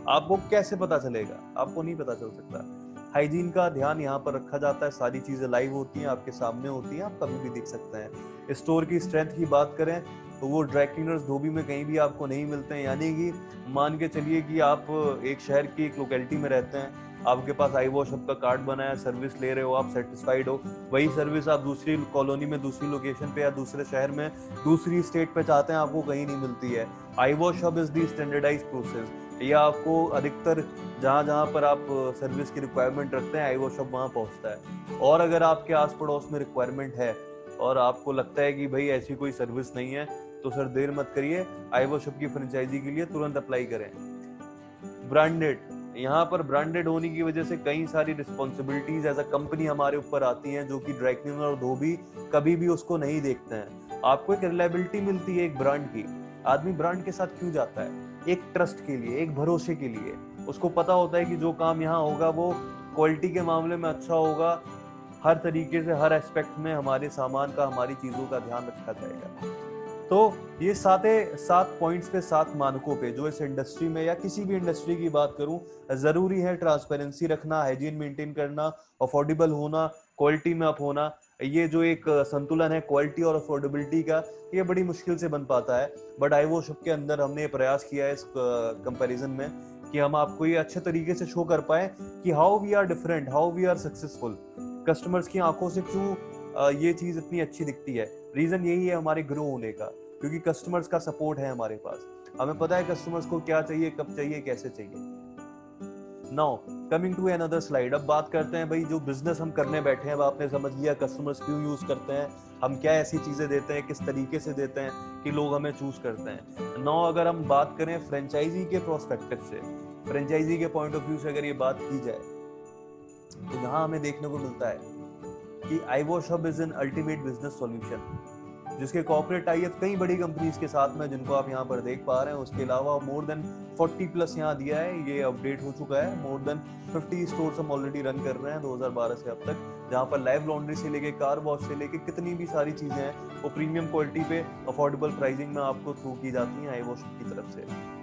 A: आपको कैसे पता चलेगा? आपको नहीं पता चल सकता। हाइजीन का ध्यान यहाँ पर रखा जाता है, सारी चीजें लाइव होती हैं, आपके सामने होती हैं, आप कभी भी देख सकते हैं। स्टोर की स्ट्रेंथ की बात करें तो वो ड्राई क्लीनर्स धोबी में कहीं भी आपको नहीं मिलते हैं। यानी कि मान के चलिए कि आप एक शहर की एक लोकेलिटी में रहते हैं, आपके पास आई वॉश हब का कार्ड बना है, सर्विस ले रहे हो, आप सेटिस्फाइड हो, वही सर्विस आप दूसरी कॉलोनी में, दूसरी लोकेशन पे या दूसरे शहर में, दूसरी स्टेट पे चाहते हैं, आपको कहीं नहीं मिलती है। I Wash Hub is the standardized process. ये आपको अधिकतर जहाँ पर आप सर्विस की रिक्वायरमेंट रखते हैं, आई वॉश हब वहाँ पहुँचता है। और अगर आपके आस पड़ोस में रिक्वायरमेंट है और आपको लगता है कि भाई ऐसी कोई सर्विस नहीं है, तो सर देर मत करिए, आई वॉश हब की फ्रेंचाइजी के लिए तुरंत अप्लाई करें। ब्रांडेड, यहाँ पर ब्रांडेड होने की वजह से कई सारी रिस्पॉन्सिबिलिटीज एज अ कंपनी हमारे ऊपर आती हैं, जो कि ड्राई क्लीनर और धोबी कभी भी उसको नहीं देखते हैं। आपको एक रिलायबिलिटी मिलती है एक ब्रांड की। आदमी ब्रांड के साथ क्यों जाता है? एक ट्रस्ट के लिए, एक भरोसे के लिए। उसको पता होता है कि जो काम यहाँ होगा वो क्वालिटी के मामले में अच्छा होगा, हर तरीके से हर एस्पेक्ट में हमारे सामान का, हमारी चीजों का ध्यान रखा जाएगा। तो ये सात पॉइंट्स पे, 7 मानकों पे जो इस इंडस्ट्री में या किसी भी इंडस्ट्री की बात करूं जरूरी है। ट्रांसपेरेंसी रखना, हाइजीन मेंटेन करना, अफोर्डेबल होना, क्वालिटी में अप होना। ये जो एक संतुलन है क्वालिटी और अफोर्डेबिलिटी का, ये बड़ी मुश्किल से बन पाता है। बट iWashUp के अंदर हमने प्रयास किया है इस कंपैरिजन में कि हम आपको ये अच्छे तरीके से शो कर पाए कि how we are different, how we are successful. Customers की आंखों से क्यों ये चीज इतनी अच्छी दिखती है। रीजन यही है हमारे ग्रो होने का, क्योंकि कस्टमर्स का सपोर्ट है हमारे पास। हमें पता है कस्टमर्स को क्या चाहिए, कब चाहिए, कैसे चाहिए। Now coming to another slide, अब बात करते हैं भाई जो बिजनेस हम करने बैठे हैं। अब आपने समझ लिया कस्टमर्स क्यों यूज करते हैं, हम क्या ऐसी चीजें देते हैं, किस तरीके से देते हैं कि लोग हमें चूज करते हैं। नाउ अगर हम बात करें फ्रेंचाइजी के प्रोस्पेक्टिव से, फ्रेंचाइजी के पॉइंट ऑफ व्यू से अगर ये बात की जाए, तो यहाँ हमें देखने को मिलता है कि iWashUp is an ultimate business solution, जिसके कॉर्पोरेट टाइप कई बड़ी कंपनीज के साथ में, जिनको आप यहाँ पर देख पा रहे हैं। उसके अलावा मोर देन 40 प्लस यहाँ दिया है, ये अपडेट हो चुका है। मोर देन 50 स्टोर्स हम ऑलरेडी रन कर रहे हैं 2012 से अब तक, जहाँ पर लाइव लॉन्ड्री से लेके कार वॉश से लेके कितनी भी सारी चीजें हैं वो प्रीमियम क्वालिटी पे अफोर्डेबल प्राइसिंग में आपको थ्रू की जाती हैं iWashUp की तरफ से।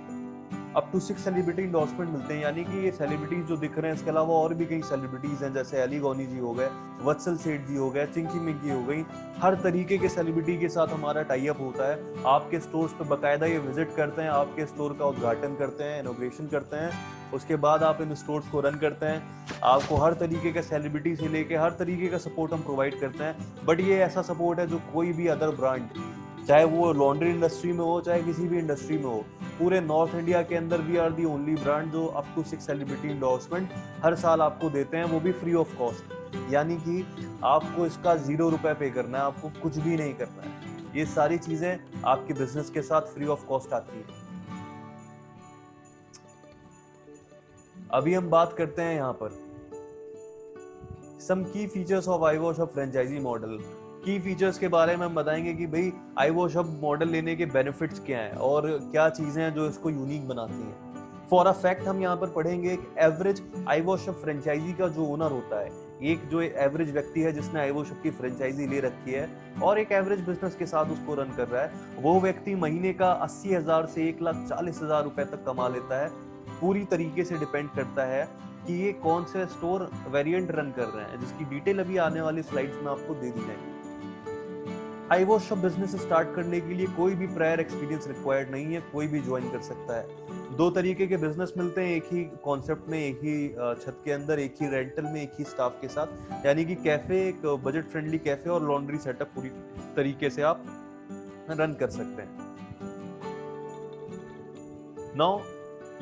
A: अप टू 6 सेलिब्रिटी इंडोर्समेंट मिलते हैं, यानी कि ये सेलिब्रिटीज जो दिख रहे हैं, इसके अलावा और भी कई सेलिब्रिटीज हैं, जैसे अली गौनी जी हो गए, वत्सल सेठ जी हो गए, चिंकी मिंकी हो गई। हर तरीके के सेलिब्रिटी के साथ हमारा टाई अप होता है। आपके स्टोर्स पे बकायदा ये विजिट करते हैं, आपके स्टोर का उद्घाटन करते हैं, इनॉग्रेशन करते हैं। उसके बाद आप इन स्टोर्स को रन करते हैं। आपको हर तरीके का सेलिब्रिटी से लेके हर तरीके का सपोर्ट हम प्रोवाइड करते हैं। बट ये ऐसा सपोर्ट है जो कोई भी अदर ब्रांड, चाहे वो लॉन्ड्री इंडस्ट्री में हो, चाहे किसी भी इंडस्ट्री में हो, पूरे नॉर्थ इंडिया के अंदर we are the only brand जो अप टू 6 सेलिब्रिटी इंडोर्समेंट हर साल आपको देते हैं, वो भी फ्री ऑफ कॉस्ट। यानी कि आपको इसका 0 रुपए पे करना है, आपको कुछ भी नहीं करना है। ये सारी चीजें आपके बिजनेस के साथ फ्री ऑफ कॉस्ट आती है। अभी हम बात करते हैं यहाँ पर some key features of iWashUp franchise model. Key features के बारे में हम बताएंगे कि भाई iWashUp मॉडल लेने के बेनिफिट्स क्या हैं और क्या चीजें हैं जो इसको यूनिक बनाती हैं। फॉर अ फैक्ट हम यहाँ पर पढ़ेंगे एक एवरेज iWashUp फ्रेंचाइजी का जो ओनर होता है, एक जो एवरेज व्यक्ति है जिसने iWashUp की फ्रेंचाइजी ले रखी है और एक एवरेज बिजनेस के साथ उसको रन कर रहा है, वो व्यक्ति महीने का 80,000 से 1,40,000 रुपए तक कमा लेता है। पूरी तरीके से डिपेंड करता है कि ये कौन से स्टोर वेरिएंट रन कर रहे हैं, जिसकी डिटेल अभी आने वाली स्लाइड्स में आपको दे दी जाएगी। iWashUp बिजनेस स्टार्ट करने के लिए कोई भी प्रायर एक्सपीरियंस रिक्वायर्ड नहीं है, कोई भी ज्वाइन कर सकता है। 2 तरीके के बिजनेस मिलते हैं एक ही कॉन्सेप्ट में, एक ही छत के अंदर, एक ही रेंटल में, एक ही स्टाफ के साथ, यानी कि कैफे, एक बजट फ्रेंडली कैफे और लॉन्ड्री सेटअप पूरी तरीके से आप रन कर सकते हैं। नाउ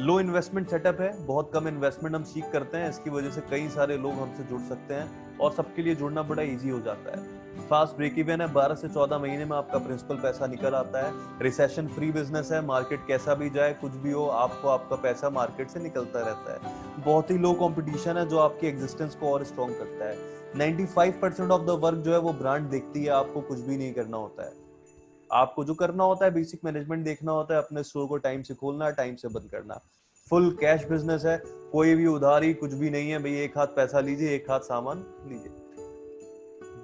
A: लो इन्वेस्टमेंट सेटअप है, बहुत कम इन्वेस्टमेंट हम सीख करते हैं, इसकी वजह से कई सारे लोग हमसे जुड़ सकते हैं और सबके लिए जुड़ना बड़ा इजी हो जाता है। फास्ट ब्रेक इवन है, 12 से 14 महीने में आपका प्रिंसिपल पैसा निकल आता है। रिसेशन फ्री बिजनेस है, मार्केट कैसा भी जाए, कुछ भी हो, आपको आपका पैसा मार्केट से निकलता रहता है। बहुत ही लो कंपटीशन है जो आपकी एग्जिस्टेंस को और स्ट्रॉन्ग करता है। 95% ऑफ द वर्क जो है वो ब्रांड देखती है, आपको कुछ भी नहीं करना होता है। आपको जो करना होता है बेसिक मैनेजमेंट देखना होता है, अपने स्टोर को टाइम से खोलना, टाइम से बंद करना। फुल कैश बिजनेस है, कोई भी उधारी कुछ भी नहीं है भाई, एक हाथ पैसा लीजिए, एक हाथ सामान लीजिए।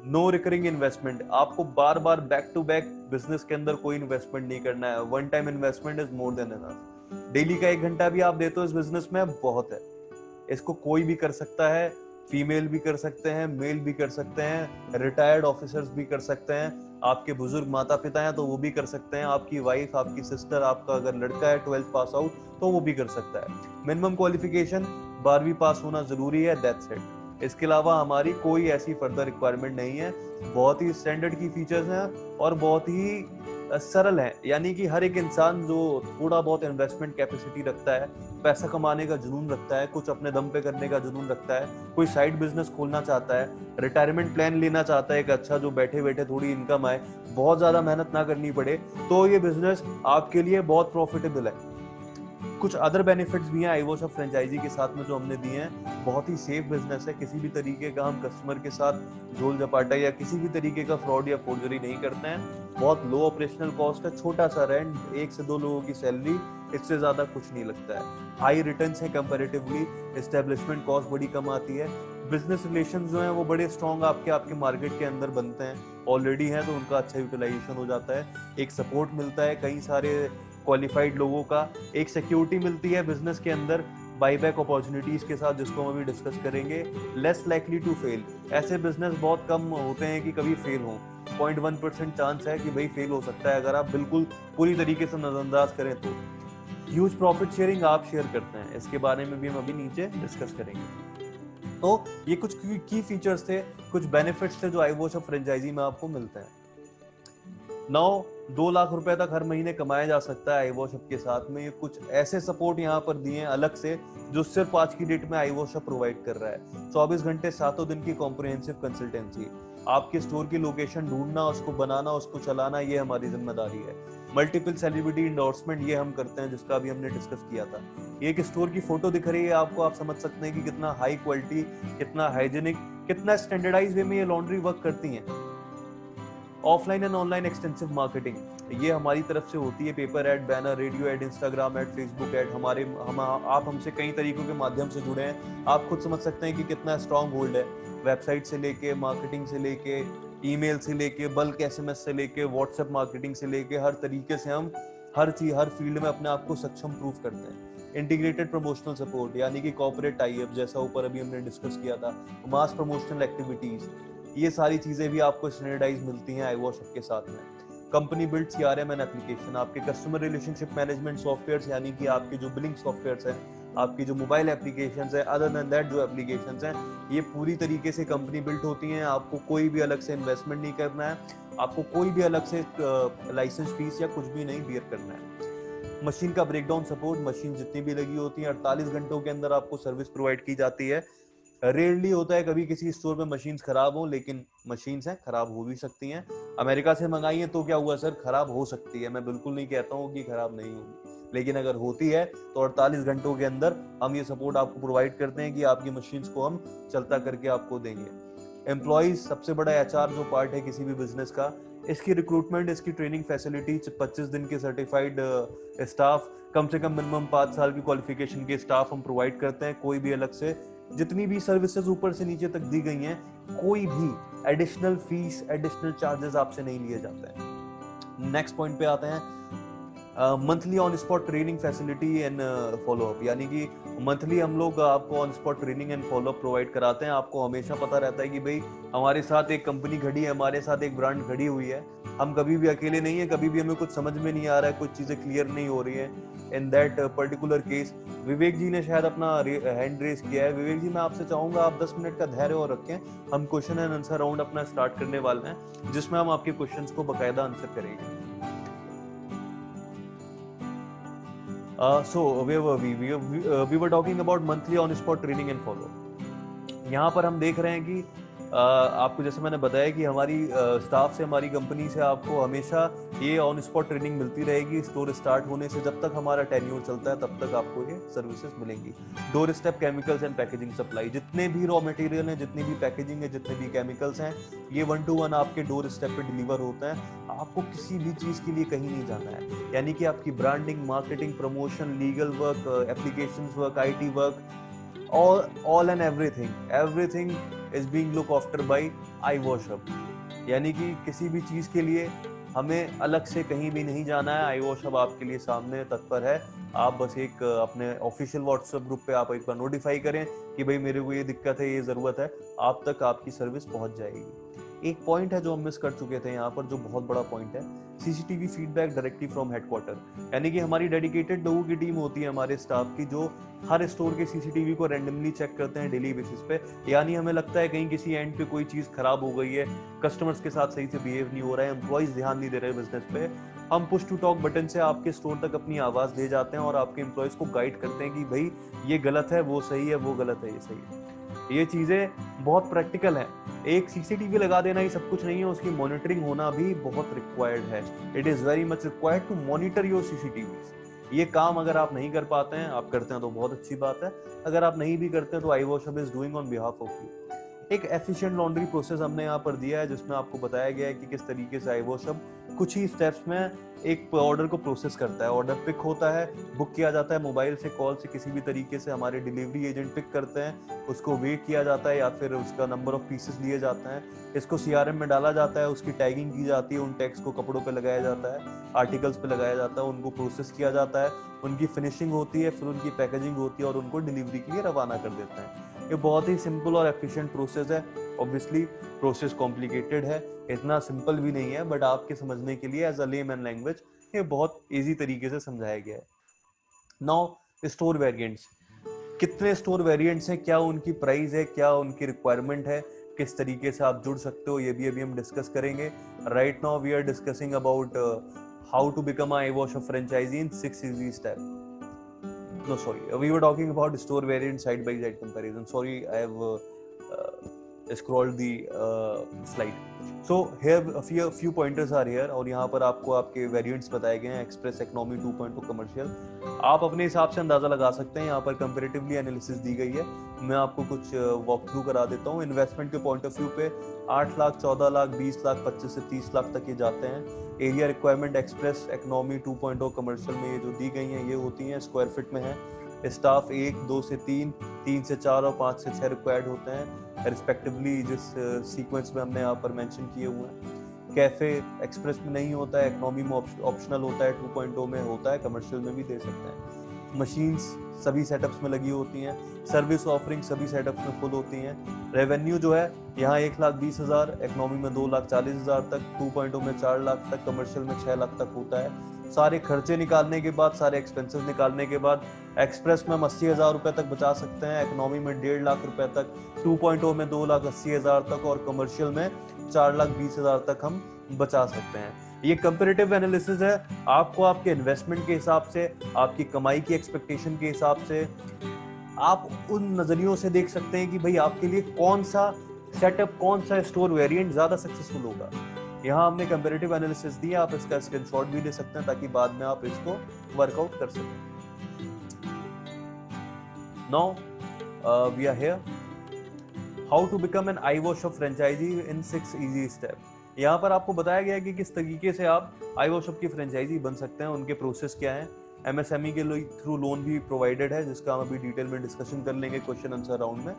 A: नो रिकरिंग इन्वेस्टमेंट, आपको बार बार बैक टू बैक बिजनेस के अंदर कोई इन्वेस्टमेंट नहीं करना है। One time investment is more than enough. Daily का 1 घंटा भी आप देते हो इस बिजनेस में बहुत है। इसको कोई भी कर सकता है, फीमेल भी कर सकते हैं, मेल भी कर सकते हैं, रिटायर्ड ऑफिसर्स भी कर सकते हैं, आपके बुजुर्ग माता पिता हैं तो वो भी कर सकते हैं, आपकी वाइफ, आपकी सिस्टर, आपका अगर लड़का है 12th पास आउट तो वो भी कर सकता है। मिनिमम क्वालिफिकेशन 12वीं पास होना जरूरी है, दैट्स इट। इसके अलावा हमारी कोई ऐसी फर्दर रिक्वायरमेंट नहीं है। बहुत ही स्टैंडर्ड की फीचर्स हैं और बहुत ही सरल है, यानी कि हर एक इंसान जो थोड़ा बहुत इन्वेस्टमेंट कैपेसिटी रखता है, पैसा कमाने का जुनून रखता है, कुछ अपने दम पे करने का जुनून रखता है, कोई साइड बिजनेस खोलना चाहता है, रिटायरमेंट प्लान लेना चाहता है एक अच्छा जो बैठे बैठे थोड़ी इनकम आए, बहुत ज्यादा मेहनत ना करनी पड़े, तो ये बिजनेस आपके लिए बहुत प्रॉफिटेबल है। कुछ अदर बेनिफिट्स भी हैं iWashUp फ्रेंचाइजी के साथ में जो हमने दिए हैं। बहुत ही सेफ बिजनेस है, किसी भी तरीके का हम कस्टमर के साथ झोल झपाटा या किसी भी तरीके का फ्रॉड या फोर्जरी नहीं करते हैं। बहुत लो ऑपरेशनल कॉस्ट है, छोटा सा रेंट, 1 से 2 लोगों की सैलरी, इससे ज्यादा कुछ नहीं लगता है। हाई रिटर्न्स है कंपैरेटिवली, एस्टेब्लिशमेंट कॉस्ट बड़ी कम आती है, बिजनेस रिलेशन जो है वो बड़े स्ट्रॉन्ग आपके मार्केट के अंदर बनते हैं, ऑलरेडी हैं तो उनका अच्छा यूटिलाइजेशन हो जाता है, एक सपोर्ट मिलता है कई सारे क्वालिफाइड लोगों का, एक सिक्योरिटी मिलती है बिजनेस के अंदर बाईबैक अपॉर्चुनिटीज के साथ, जिसको हम अभी डिस्कस करेंगे। लेस लाइकली टू फेल, ऐसे बिजनेस बहुत कम होते हैं कि कभी फेल हो, 0.1% चांस है कि भाई फेल हो सकता है अगर आप बिल्कुल पूरी तरीके से नजरअंदाज करें तो। ह्यूज प्रॉफिट शेयरिंग आप शेयर करते हैं, इसके बारे में भी हम अभी नीचे डिस्कस करेंगे। तो ये कुछ की फीचर्स थे, कुछ बेनिफिट्स थे जो iWashUp फ्रेंचाइजी में आपको मिलते हैं। 2 लाख रुपए तक हर महीने कमाया जा सकता है iWashUp के साथ में। ये कुछ ऐसे सपोर्ट यहाँ पर दिए हैं अलग से जो सिर्फ आज की डेट में iWashUp प्रोवाइड कर रहा है। 24 घंटे 7 दिन की कॉम्प्रिहेंसिव कंसल्टेंसी, आपके स्टोर की लोकेशन ढूंढना, उसको बनाना, उसको चलाना, ये हमारी जिम्मेदारी है। मल्टीपल सेलिब्रिटी इंडोर्समेंट ये हम करते हैं, जिसका भी हमने डिस्कस किया था। एक स्टोर की फोटो दिख रही है आपको, आप समझ सकते हैं कि कितना हाई क्वालिटी, कितना हाइजीनिक, कितना स्टैंडर्डाइज वे में ये लॉन्ड्री वर्क करती हैं। Offline and online extensive marketing ये हमारी तरफ से होती है, paper ad, banner, radio ad, Instagram ad, Facebook ad, आप हमसे कई तरीकों के माध्यम से जुड़े हैं। आप खुद समझ सकते हैं कि कितना स्ट्रॉन्ग होल्ड है, वेबसाइट से लेके, मार्केटिंग से लेके, ईमेल से लेके, बल्क एसएमएस से लेके, व्हाट्सएप मार्केटिंग से लेके, हर तरीके से हम हर फील्ड में अपने आप को सक्षम प्रूव करते हैं। इंटीग्रेटेड प्रमोशनल सपोर्ट यानी कि कॉर्पोरेट टाई अप, जैसा ऊपर अभी हमने डिस्कस किया था, मास प्रमोशनल एक्टिविटीज, ये सारी चीजें भी आपको स्टैंडर्डाइज मिलती हैं iWashUp के साथ में। Company build CRM and application, आपके कस्टमर रिलेशनशिप मैनेजमेंट सॉफ्टवेयर्स यानी कि आपके जो बिलिंग सॉफ्टवेयर्स हैं, आपकी जो मोबाइल एप्लीकेशंस है, अदर देन दैट जो एप्लीकेशंस हैं, ये पूरी तरीके से कंपनी बिल्ड होती हैं। आपको कोई भी अलग से इन्वेस्टमेंट नहीं करना है, आपको कोई भी अलग से लाइसेंस फीस या कुछ भी नहीं बियर करना है। मशीन का ब्रेकडाउन सपोर्ट, मशीन जितनी भी लगी होती है 48 घंटों के अंदर आपको सर्विस प्रोवाइड की जाती है। रेयरली होता है कभी किसी स्टोर में मशीन्स खराब हो, लेकिन मशीन्स हैं, खराब हो भी सकती हैं। अमेरिका से मंगाई है तो क्या हुआ सर, खराब हो सकती है, मैं बिल्कुल नहीं कहता हूँ कि खराब नहीं होगी, लेकिन अगर होती है तो 48 घंटों के अंदर हम ये सपोर्ट आपको प्रोवाइड करते हैं कि आपकी मशीन्स को हम चलता करके आपको देंगे। एम्प्लॉइज, सबसे बड़ा HR जो पार्ट है किसी भी बिजनेस का, इसकी रिक्रूटमेंट, इसकी ट्रेनिंग फैसिलिटी, 25 दिन के सर्टिफाइड स्टाफ, कम से कम मिनिमम 5 साल की क्वालिफिकेशन के स्टाफ हम प्रोवाइड करते हैं। कोई भी अलग से जितनी भी सर्विसेज ऊपर से नीचे तक दी गई हैं, कोई भी एडिशनल फीस, एडिशनल चार्जेस आपसे नहीं लिए जाते हैं। नेक्स्ट पॉइंट पे आते हैं, monthly on spot training facility and follow up, यानी कि मंथली हम लोग आपको on spot training and follow up provide कराते हैं। आपको हमेशा पता रहता है कि भाई हमारे साथ एक कंपनी खड़ी है, हमारे साथ एक ब्रांड खड़ी हुई है, हम कभी भी अकेले नहीं है, कभी भी हमें कुछ समझ में नहीं आ रहा है, कुछ चीजें क्लियर नहीं हो रही है। इन दैट पर्टिकुलर केस, विवेक जी ने शायद अपना हैंड रेस किया है। विवेक जी, मैं आपसे चाहूंगा आप 10 मिनट का धैर्य और रखें, हम क्वेश्चन एंड आंसर राउंड अपना स्टार्ट करने वाले हैं, जिसमें हम आपके क्वेश्चंस को बकायदा आंसर करेंगे। So where were we? We were talking about monthly on spot training and follow. यहाँ पर हम देख रहे हैं कि आपको जैसे मैंने बताया कि हमारी स्टाफ से, हमारी कंपनी से आपको हमेशा ये ऑन स्पॉट ट्रेनिंग मिलती रहेगी। स्टोर स्टार्ट होने से जब तक हमारा टेन्योर चलता है तब तक आपको ये सर्विसेज मिलेंगी। Door step chemicals and packaging supply, जितने भी रॉ मटेरियल हैं, जितनी भी पैकेजिंग है, जितने भी केमिकल्स हैं, ये 1 to 1 आपके डोर स्टेप पे डिलीवर होते हैं। आपको किसी भी चीज के लिए कहीं नहीं जाना है, यानी कि आपकी branding, marketing, promotion, legal work, applications work, IT work, all and everything is being looked after by iWashUp। यानी कि किसी भी चीज के लिए हमें अलग से कहीं भी नहीं जाना है, iWashUp आपके लिए सामने तत्पर है। आप बस एक अपने ऑफिशियल व्हाट्सएप ग्रुप पे आप एक बार नोटिफाई करें कि भाई मेरे को ये दिक्कत है, ये जरूरत है, आप तक आपकी सर्विस पहुंच जाएगी। एक पॉइंट है जो हम मिस कर चुके थे यहाँ पर, जो बहुत बड़ा पॉइंट है, CCTV feedback directly from headquarter, यानी कि हमारी डेडिकेटेड लोगों की टीम होती है हमारे स्टाफ की, जो हर स्टोर के CCTV को रैंडमली चेक करते हैं डेली बेसिस पे। यानी हमें लगता है कहीं किसी एंड पे कोई चीज खराब हो गई है, कस्टमर्स के साथ सही से बिहेव नहीं हो रहा है, एम्प्लॉइज ध्यान नहीं दे रहे बिजनेस पे, हम पुश टू टॉक बटन से आपके स्टोर तक अपनी आवाज दे जाते हैं और आपके एम्प्लॉइज को गाइड करते हैं कि भाई ये गलत है, वो सही है, वो गलत है, ये सही है। ये चीजें बहुत प्रैक्टिकल है। एक CCTV लगा देना ही सब कुछ नहीं है, उसकी मॉनिटरिंग होना भी बहुत रिक्वायर्ड है। It is very much required to monitor your CCTVs। ये काम अगर आप नहीं कर पाते हैं, आप करते हैं तो बहुत अच्छी बात है, अगर आप नहीं भी करते हैं तो iWashUp is doing on behalf of you. एक एफिशिएंट लॉन्ड्री प्रोसेस हमने यहाँ पर दिया है, जिसमें आपको बताया गया है कि किस तरीके से iWash Hub कुछ ही स्टेप्स में एक ऑर्डर को प्रोसेस करता है। ऑर्डर पिक होता है, बुक किया जाता है मोबाइल से, कॉल से, किसी भी तरीके से हमारे डिलीवरी एजेंट पिक करते हैं, उसको वेट किया जाता है या फिर उसका नंबर ऑफ पीसेस लिए जाते हैं, इसको CRM में डाला जाता है, उसकी टैगिंग की जाती है, उन टैग्स को कपड़ों पे लगाया जाता है, आर्टिकल्स पे लगाया जाता है, उनको प्रोसेस किया जाता है, उनकी फिनिशिंग होती है, फिर उनकी पैकेजिंग होती है और उनको डिलीवरी के लिए रवाना कर देते हैं। ये बहुत ही सिंपल और एफिशिएंट प्रोसेस है। ऑब्वियसली प्रोसेस कॉम्प्लिकेटेड है, इतना सिंपल भी नहीं है, बट आपके समझने के लिए एज अ लेमैन लैंग्वेज ये बहुत इजी तरीके से समझाया गया है। नाउ स्टोर वेरिएंट्स, कितने स्टोर वेरिएंट्स हैं, क्या उनकी प्राइस है, क्या उनकी रिक्वायरमेंट है, किस तरीके से आप जुड़ सकते हो, ये भी अभी हम डिस्कस करेंगे। Right now we are discussing about how to become a iWash Hub franchisee in 6 easy steps. No, sorry. We were talking about store variant side by side comparison. Sorry, I have scrolled the slide. So here a few pointers are here और यहाँ पर आपको आपके variants बताए गए हैं, express, economy, 2.2, commercial. आप अपने हिसाब से अंदाजा लगा सकते हैं। यहाँ पर कंपेरेटिवली एनालिसिस दी गई है, मैं आपको कुछ वॉक थ्रू करा देता हूँ। इन्वेस्टमेंट के पॉइंट ऑफ व्यू पे 8 लाख, 14 लाख, 20 लाख, 25 से 30 लाख तक ये जाते हैं। Area requirement express, economy, 2.0, commercial में ये जो दी गई हैं ये होती हैं, स्क्वायर फीट में है। स्टाफ 1, 2 से 3, 3 से 4 और 5 से 6 रिक्वायर्ड होते हैं रिस्पेक्टिवली, जिस सीक्वेंस में हमने यहाँ पर मेंशन किए हुए हैं। कैफे एक्सप्रेस में नहीं होता है, इकोनॉमी में ऑप्शनल होता है, 2.0 में होता है, कमर्शियल में भी दे सकते हैं। मशीन्स सभी सेटअप्स में लगी होती हैं, सर्विस ऑफरिंग सभी सेटअप्स में फुल होती हैं। रेवेन्यू जो है यहाँ 1,20,000, इकोनॉमी में 2,40,000 तक, 2.0 में 4 लाख तक, कमर्शियल में 6 लाख तक होता है। सारे खर्चे निकालने के बाद, सारे एक्सपेंसेस निकालने के बाद एक्सप्रेस में हम 80,000 रुपए तक बचा सकते हैं, इकोनॉमी में 1.5 लाख रुपए तक, 2.0 में 2,80,000 तक और कमर्शियल में 4,20,000 तक हम बचा सकते हैं। ये कंपैरेटिव एनालिसिस है, आपको आपके इन्वेस्टमेंट के हिसाब से, आपकी कमाई की एक्सपेक्टेशन के हिसाब से, आप उन नजरियों से देख सकते हैं कि भाई आपके लिए कौन सा सेटअप, कौन सा स्टोर वेरिएंट ज्यादा सक्सेसफुल होगा। यहाँ हमने कंपैरेटिव एनालिसिस दिया, आप इसका स्क्रीनशॉट भी ले सकते हैं ताकि बाद में आप इसको वर्कआउट कर सकें। Now we are here, how to become an iWash Hub franchisee in 6 easy steps। यहाँ पर आपको बताया गया है कि किस तरीके से आप iWash Hub की फ्रेंचाइजी बन सकते हैं, उनके प्रोसेस क्या है। MSME के थ्रू लोन भी प्रोवाइडेड है, जिसका हम अभी डिटेल में डिस्कशन कर लेंगे क्वेश्चन आंसर राउंड में।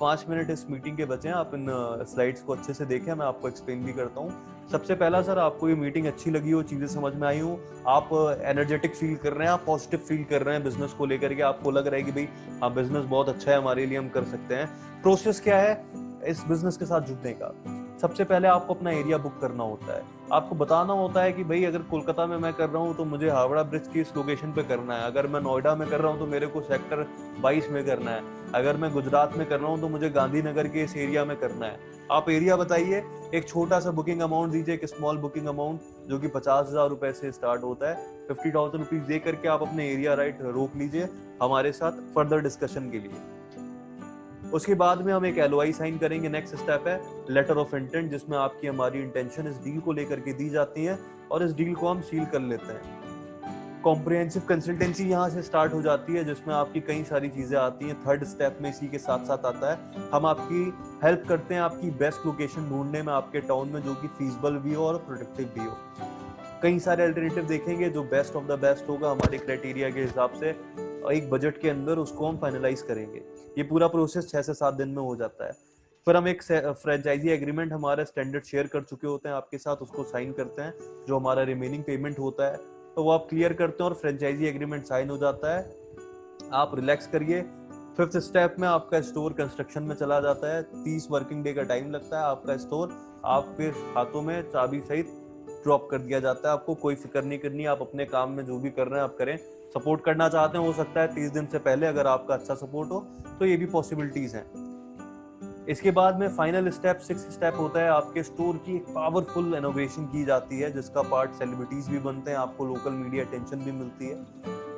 A: 5 मिनट इस मीटिंग के बचे हैं, आप इन स्लाइड्स को अच्छे से देखें, मैं आपको एक्सप्लेन भी करता हूँ। सबसे पहला सर, आपको ये मीटिंग अच्छी लगी हो, चीजें समझ में आई हो, आप एनर्जेटिक फील कर रहे हैं, आप पॉजिटिव फील कर रहे हैं बिजनेस को लेकर के, आपको लग रहा है कि भाई हाँ बिजनेस बहुत अच्छा है हमारे लिए, हम कर सकते हैं। प्रोसेस क्या है इस बिजनेस के साथ जुड़ने का? सबसे पहले आपको अपना एरिया बुक करना होता है, आपको बताना होता है कि भाई अगर कोलकाता में मैं कर रहा हूँ तो मुझे हावड़ा ब्रिज की इस लोकेशन पे करना है, अगर मैं नोएडा में कर रहा हूँ तो मेरे को सेक्टर 22 में करना है, अगर मैं गुजरात में कर रहा हूँ तो मुझे गांधीनगर के इस एरिया में करना है। आप एरिया बताइए, एक छोटा सा बुकिंग अमाउंट दीजिए, एक स्मॉल बुकिंग अमाउंट जो कि 50,000 रुपए से स्टार्ट होता है। 50,000 रुपीज दे करके आप अपने एरिया राइट रोक लीजिए हमारे साथ फर्दर डिस्कशन के लिए। उसके बाद में हम एक LOI साइन करेंगे। नेक्स्ट स्टेप है लेटर ऑफ इंटेंट, जिसमें आपकी हमारी इंटेंशन इस डील को लेकर के दी जाती है और इस डील को हम सील कर लेते हैं। कॉम्प्रिहेंसिव कंसल्टेंसी यहाँ से स्टार्ट हो जाती है, जिसमें आपकी कई सारी चीजें आती हैं। थर्ड स्टेप में इसी के साथ साथ आता है, हम आपकी हेल्प करते हैं आपकी बेस्ट लोकेशन ढूंढने में आपके टाउन में, जो कि फीजिबल भी हो और प्रोडक्टिव भी हो। कई सारे अल्टरनेटिव देखेंगे, जो बेस्ट ऑफ द बेस्ट होगा हमारे क्राइटेरिया के हिसाब से, एक बजट के अंदर उसको हम फाइनलाइज करेंगे। ये पूरा प्रोसेस 6 से 7 दिन में हो जाता है। फिर हम एक फ्रेंचाइजी एग्रीमेंट हमारा स्टैंडर्ड शेयर कर चुके होते हैं आपके साथ, उसको साइन करते हैं। जो हमारा रिमेनिंग पेमेंट होता है तो वो आप क्लियर करते हैं और फ्रेंचाइजी एग्रीमेंट साइन हो जाता है। आप रिलैक्स करिए। 5th स्टेप में आपका स्टोर कंस्ट्रक्शन में चला जाता है। 30 वर्किंग डे का टाइम लगता है। आपका स्टोर आपके हाथों में चाबी सहित ड्रॉप कर दिया जाता है। आपको कोई फिक्र नहीं करनी, आप अपने काम में जो भी कर रहे हैं आप करें। सपोर्ट करना चाहते हैं, हो सकता है 30 दिन से पहले अगर आपका अच्छा सपोर्ट हो तो ये भी पॉसिबिलिटीज हैं। इसके बाद में फाइनल स्टेप 6th स्टेप होता है, आपके स्टोर की एक पावरफुल इनोवेशन की जाती है, जिसका पार्ट सेलिब्रिटीज भी बनते हैं, आपको लोकल मीडिया अटेंशन भी मिलती है।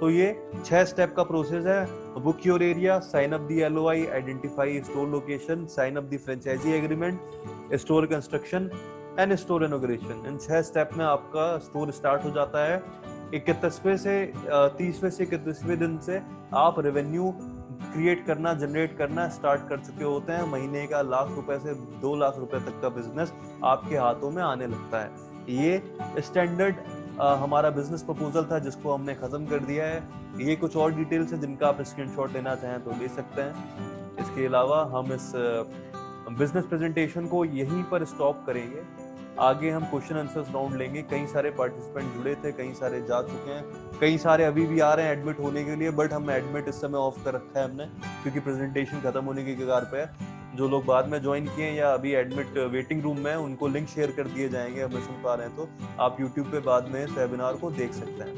A: तो ये 6 स्टेप का प्रोसेस है। Book your area, sign up the LOI, identify store location, sign up the franchise agreement, store construction and store inauguration. इन 6 स्टेप में आपका स्टोर स्टार्ट हो जाता है। 31वें से 30वें से 31वें दिन से आप रेवेन्यू क्रिएट करना, जनरेट करना स्टार्ट कर चुके होते हैं। महीने का ₹1,00,000 से 2 लाख रुपए तक का बिजनेस आपके हाथों में आने लगता है। ये स्टैंडर्ड हमारा बिजनेस प्रपोजल था जिसको हमने खत्म कर दिया है। ये कुछ और डिटेल्स है जिनका आप स्क्रीनशॉट लेना चाहें तो ले सकते हैं। इसके अलावा हम इस बिजनेस प्रेजेंटेशन को यहीं पर स्टॉप करेंगे। आगे हम क्वेश्चन आंसर्स राउंड लेंगे। कई सारे पार्टिसिपेंट जुड़े थे, कई सारे जा चुके हैं, कई सारे अभी भी आ रहे हैं एडमिट होने के लिए, बट हमने एडमिट इस समय ऑफ कर रखा है हमने, क्योंकि प्रेजेंटेशन खत्म होने की कगार पे है। जो लोग बाद में ज्वाइन किए या अभी एडमिट वेटिंग रूम में है, उनको लिंक शेयर कर दिए जाएंगे। हमें सुन पा रहे हैं तो आप यूट्यूब पे बाद में इस वेबिनार को देख सकते हैं।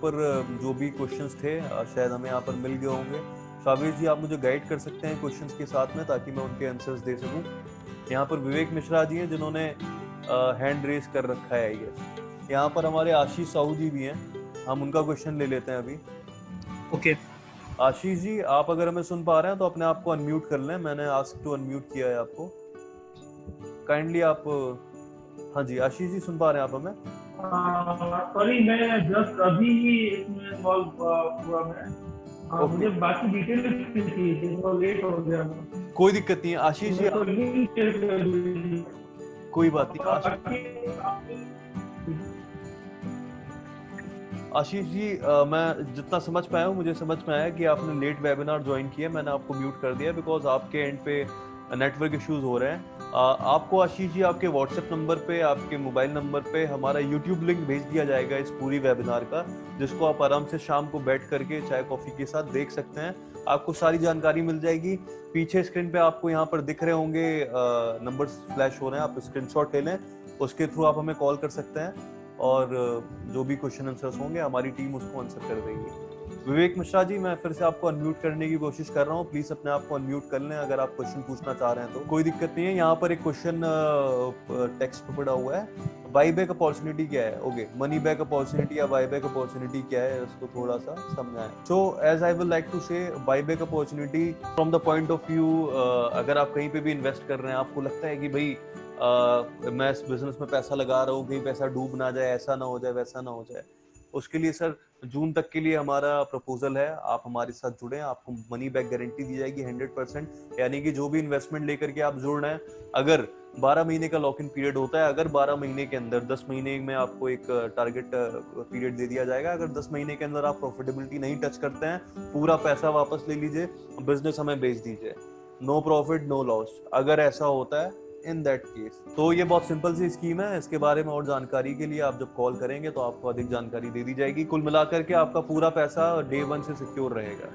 A: पर जो भी क्वेश्चंस थे शायद हमें यहाँ पर मिल गए होंगे। शावेश जी, आप मुझे गाइड कर सकते हैं क्वेश्चंस के साथ में, ताकि मैं उनके आंसर्स दे सकूं। यहाँ पर विवेक मिश्रा जी हैं जिन्होंने हैंड रेज कर रखा है आई गेस। यहाँ पर हमारे आशीष साहू जी भी हैं, हम उनका क्वेश्चन ले लेते हैं अभी।
B: ओके
A: आशीष जी, आप अगर हमें सुन पा रहे हैं तो अपने आप को अनम्यूट कर लें। मैंने आस्क टू अनम्यूट किया है आपको, काइंडली आप। हाँ जी आशीष जी, सुन पा रहे हैं आप हमें?
C: सॉरी, मैं जस्ट अभी ही इसमें इन्वॉल्व हुआ मैं। मुझे बाकी डिटेल थी, वो लेट हो गया।
A: कोई दिक्कत नहीं है आशीष जी, कोई बात नहीं। आशीष जी, मैं जितना समझ पाया हूँ, मुझे समझ में आया कि आपने लेट वेबिनार ज्वाइन किया। मैंने आपको म्यूट कर दिया बिकॉज आपके एंड पे नेटवर्क इश्यूज हो रहे हैं। आपको आशीष जी आपके व्हाट्सएप नंबर पे, आपके मोबाइल नंबर पे हमारा यूट्यूब लिंक भेज दिया जाएगा इस पूरी वेबिनार का, जिसको आप आराम से शाम को बैठ करके चाय कॉफी के साथ देख सकते हैं। आपको सारी जानकारी मिल जाएगी। पीछे स्क्रीन पे आपको यहाँ पर दिख रहे होंगे नंबर्स फ्लैश हो रहे हैं, आप स्क्रीनशॉट ले लें, उसके थ्रू आप हमें कॉल कर सकते हैं और जो भी क्वेश्चन आंसर्स होंगे हमारी टीम उसको आंसर कर देगी। विवेक मिश्रा जी, मैं फिर से आपको अनम्यूट करने की कोशिश कर रहा हूँ, प्लीज अपने आप को अनम्यूट कर लें अगर आप क्वेश्चन पूछना चाह रहे हैं तो। कोई दिक्कत नहीं है। यहाँ पर एक क्वेश्चन टेक्स्ट पे पड़ा हुआ है, बाई बैक अपॉर्चुनिटी क्या है? ओके, मनी बैक अपॉर्चुनिटी या बाई बैक अपॉर्चुनिटी क्या है, उसको थोड़ा सा समझाएं। So as I will like to say, buy back opportunity from the point of view, अगर आप कहीं पे भी इन्वेस्ट कर रहे हैं, आपको लगता है कि भाई मैं इस बिजनेस में पैसा लगा रहा हूँ, कहीं पैसा डूब ना जाए, ऐसा ना हो जाए, वैसा ना हो जाए, उसके लिए सर जून तक के लिए हमारा प्रपोजल है। आप हमारे साथ जुड़े, आपको मनी बैक गारंटी दी जाएगी 100%। यानी कि जो भी इन्वेस्टमेंट लेकर के आप जुड़ रहे हैं, अगर 12 महीने का लॉक इन पीरियड होता है, अगर 12 महीने के अंदर 10 महीने में आपको एक टारगेट पीरियड दे दिया जाएगा, अगर 10 महीने के अंदर आप प्रॉफिटेबिलिटी नहीं टच करते हैं, पूरा पैसा वापस ले लीजिए, बिजनेस हमें बेच दीजिए, नो प्रॉफिट नो लॉस। अगर ऐसा होता है इन दैट केस, तो ये बहुत सिंपल सी स्कीम है। इसके बारे में और जानकारी के लिए आप जब कॉल करेंगे तो आपको अधिक जानकारी दे दी जाएगी। कुल मिलाकर के आपका पूरा पैसा डे 1 से सिक्योर रहेगा।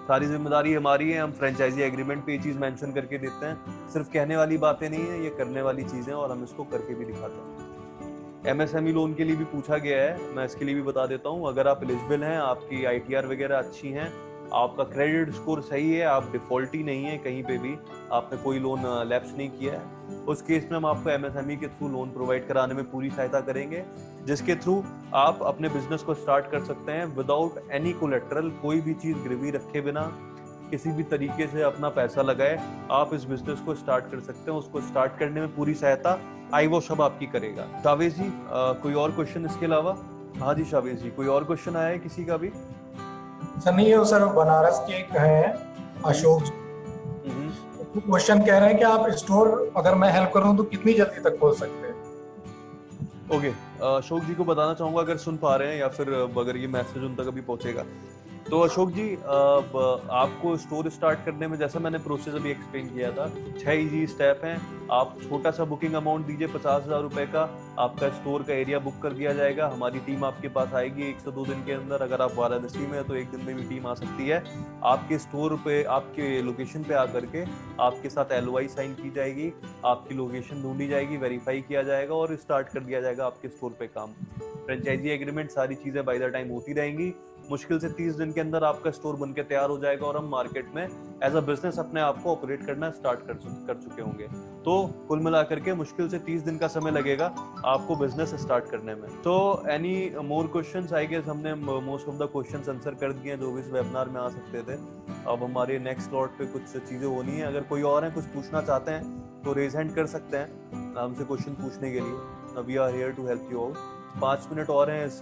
A: सारी जिम्मेदारी हमारी है, हम फ्रेंचाइजी एग्रीमेंट पे ये चीज मेंशन करके देते हैं। सिर्फ कहने वाली बातें नहीं है, ये करने वाली चीजें, और हम इसको करके भी दिखाते हैं। एमएसएमई लोन के लिए भी पूछा गया है, मैं इसके लिए भी बता देता हूँ। अगर आप एलिजिबल हैं, आपकी आईटीआर वगैरह अच्छी हैं, आपका क्रेडिट स्कोर सही है, आप डिफॉल्टी नहीं है कहीं पे भी, आपने कोई लोन लैप्स नहीं किया है, उस केस में हम आपको एमएसएमई के थ्रू लोन प्रोवाइड कराने में पूरी सहायता करेंगे, जिसके थ्रू आप अपने बिजनेस को स्टार्ट कर सकते हैं विदाउट एनी कोलेटरल। कोई भी चीज गिरवी रखे बिना, किसी भी तरीके से अपना पैसा लगाए, आप इस बिजनेस को स्टार्ट कर सकते हैं। उसको स्टार्ट करने में पूरी सहायता आईवॉश आपकी करेगा। शावेश जी, कोई और क्वेश्चन इसके अलावा? हाँ जी शावेश जी, कोई और क्वेश्चन आया है किसी का भी?
D: सर नहीं है सर, बनारस के एक है अशोक जी, क्वेश्चन कह रहे हैं कि आप स्टोर अगर मैं हेल्प करूं तो कितनी जल्दी तक खोल सकते हैं?
A: ओके, अशोक जी को बताना चाहूंगा अगर सुन पा रहे हैं या फिर अगर ये मैसेज उन तक अभी पहुंचेगा तो। अशोक जी, आपको स्टोर स्टार्ट करने में, जैसा मैंने प्रोसेस अभी एक्सप्लेन किया था, 6 इजी स्टेप हैं। आप छोटा सा बुकिंग अमाउंट दीजिए 50,000 रुपए का, आपका स्टोर का एरिया बुक कर दिया जाएगा। हमारी टीम आपके पास आएगी 1 से 2 दिन के अंदर। अगर आप वाराणसी में है तो 1 दिन में भी टीम आ सकती है। आपके स्टोर पे, आपके लोकेशन पे आकर के आपके साथ LOI साइन की जाएगी, आपकी लोकेशन ढूंढी जाएगी, वेरीफाई किया जाएगा और स्टार्ट कर दिया जाएगा आपके स्टोर पे काम। फ्रेंचाइजी एग्रीमेंट, सारी चीजें बाय द टाइम होती रहेंगी। मुश्किल से 30 दिन के अंदर आपका स्टोर बनके तैयार हो जाएगा और हम मार्केट में एज अ बिजनेस अपने आप को ऑपरेट करना स्टार्ट कर चुके होंगे। तो कुल मिलाकर के मुश्किल से 30 दिन का समय लगेगा आपको बिजनेस स्टार्ट करने में। तो any more questions? I guess हमने most of the questions answer कर दिए हैं जो भी इस वेबिनार में आ सकते थे। अब हमारे नेक्स्ट स्लॉट पे कुछ चीजें होनी है। अगर कोई और है, कुछ पूछना चाहते हैं तो रेज हैंड कर सकते हैं हमसे क्वेश्चन पूछने के लिए। We are here to help you out. 5 minute और हैं इस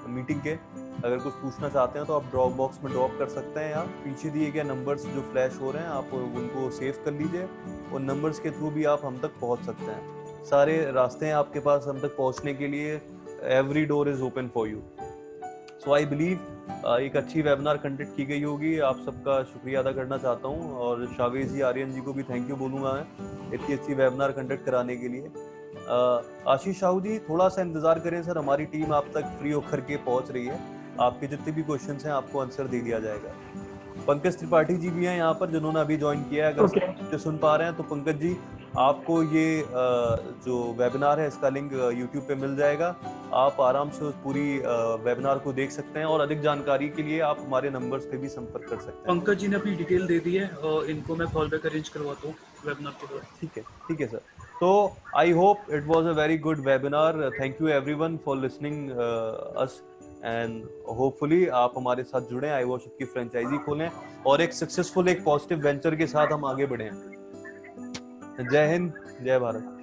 A: मीटिंग के, अगर कुछ पूछना चाहते हैं तो आप ड्रॉप बॉक्स में ड्रॉप कर सकते हैं, या पीछे दिए गए नंबर्स जो फ्लैश हो रहे हैं आप उनको सेव कर लीजिए, और नंबर्स के थ्रू भी आप हम तक पहुंच सकते हैं। सारे रास्ते हैं आपके पास हम तक पहुंचने के लिए, every door is open for you. So I believe एक अच्छी वेबिनार कंडक्ट की गई होगी। आप सबका शुक्रिया अदा करना चाहता हूँ, और शावेज जी, आर्यन जी को भी थैंक यू बोलूँगा मैं इतनी अच्छी वेबिनार कंडक्ट कराने के लिए। आशीष साहू जी, थोड़ा सा इंतजार करें सर, हमारी टीम आप तक फ्री होकर के पहुंच रही है, आपके जितने भी क्वेश्चंस हैं आपको आंसर दे दिया जाएगा। पंकज त्रिपाठी जी भी हैं यहाँ पर जिन्होंने अभी ज्वाइन किया है, अगर सुन पा रहे हैं तो पंकज जी आपको ये जो वेबिनार है इसका लिंक यूट्यूब पे मिल जाएगा, आप आराम से उस पूरी वेबिनार को देख सकते हैं, और अधिक जानकारी के लिए आप हमारे नंबर्स पे भी संपर्क कर सकते हैं।
B: पंकज जी ने अपनी डिटेल दे दी है और इनको मैं कॉल बैक अरेंज करवाता हूँ वेबिनार के दौरान।
A: ठीक है सर। तो I hope it was a very good webinar. Thank you everyone for listening us, and hopefully आप हमारे साथ जुड़े, आई वॉश की फ्रेंचाइजी खोलें और एक सक्सेसफुल, एक पॉजिटिव वेंचर के साथ हम आगे बढ़ें। जय हिंद, जय भारत।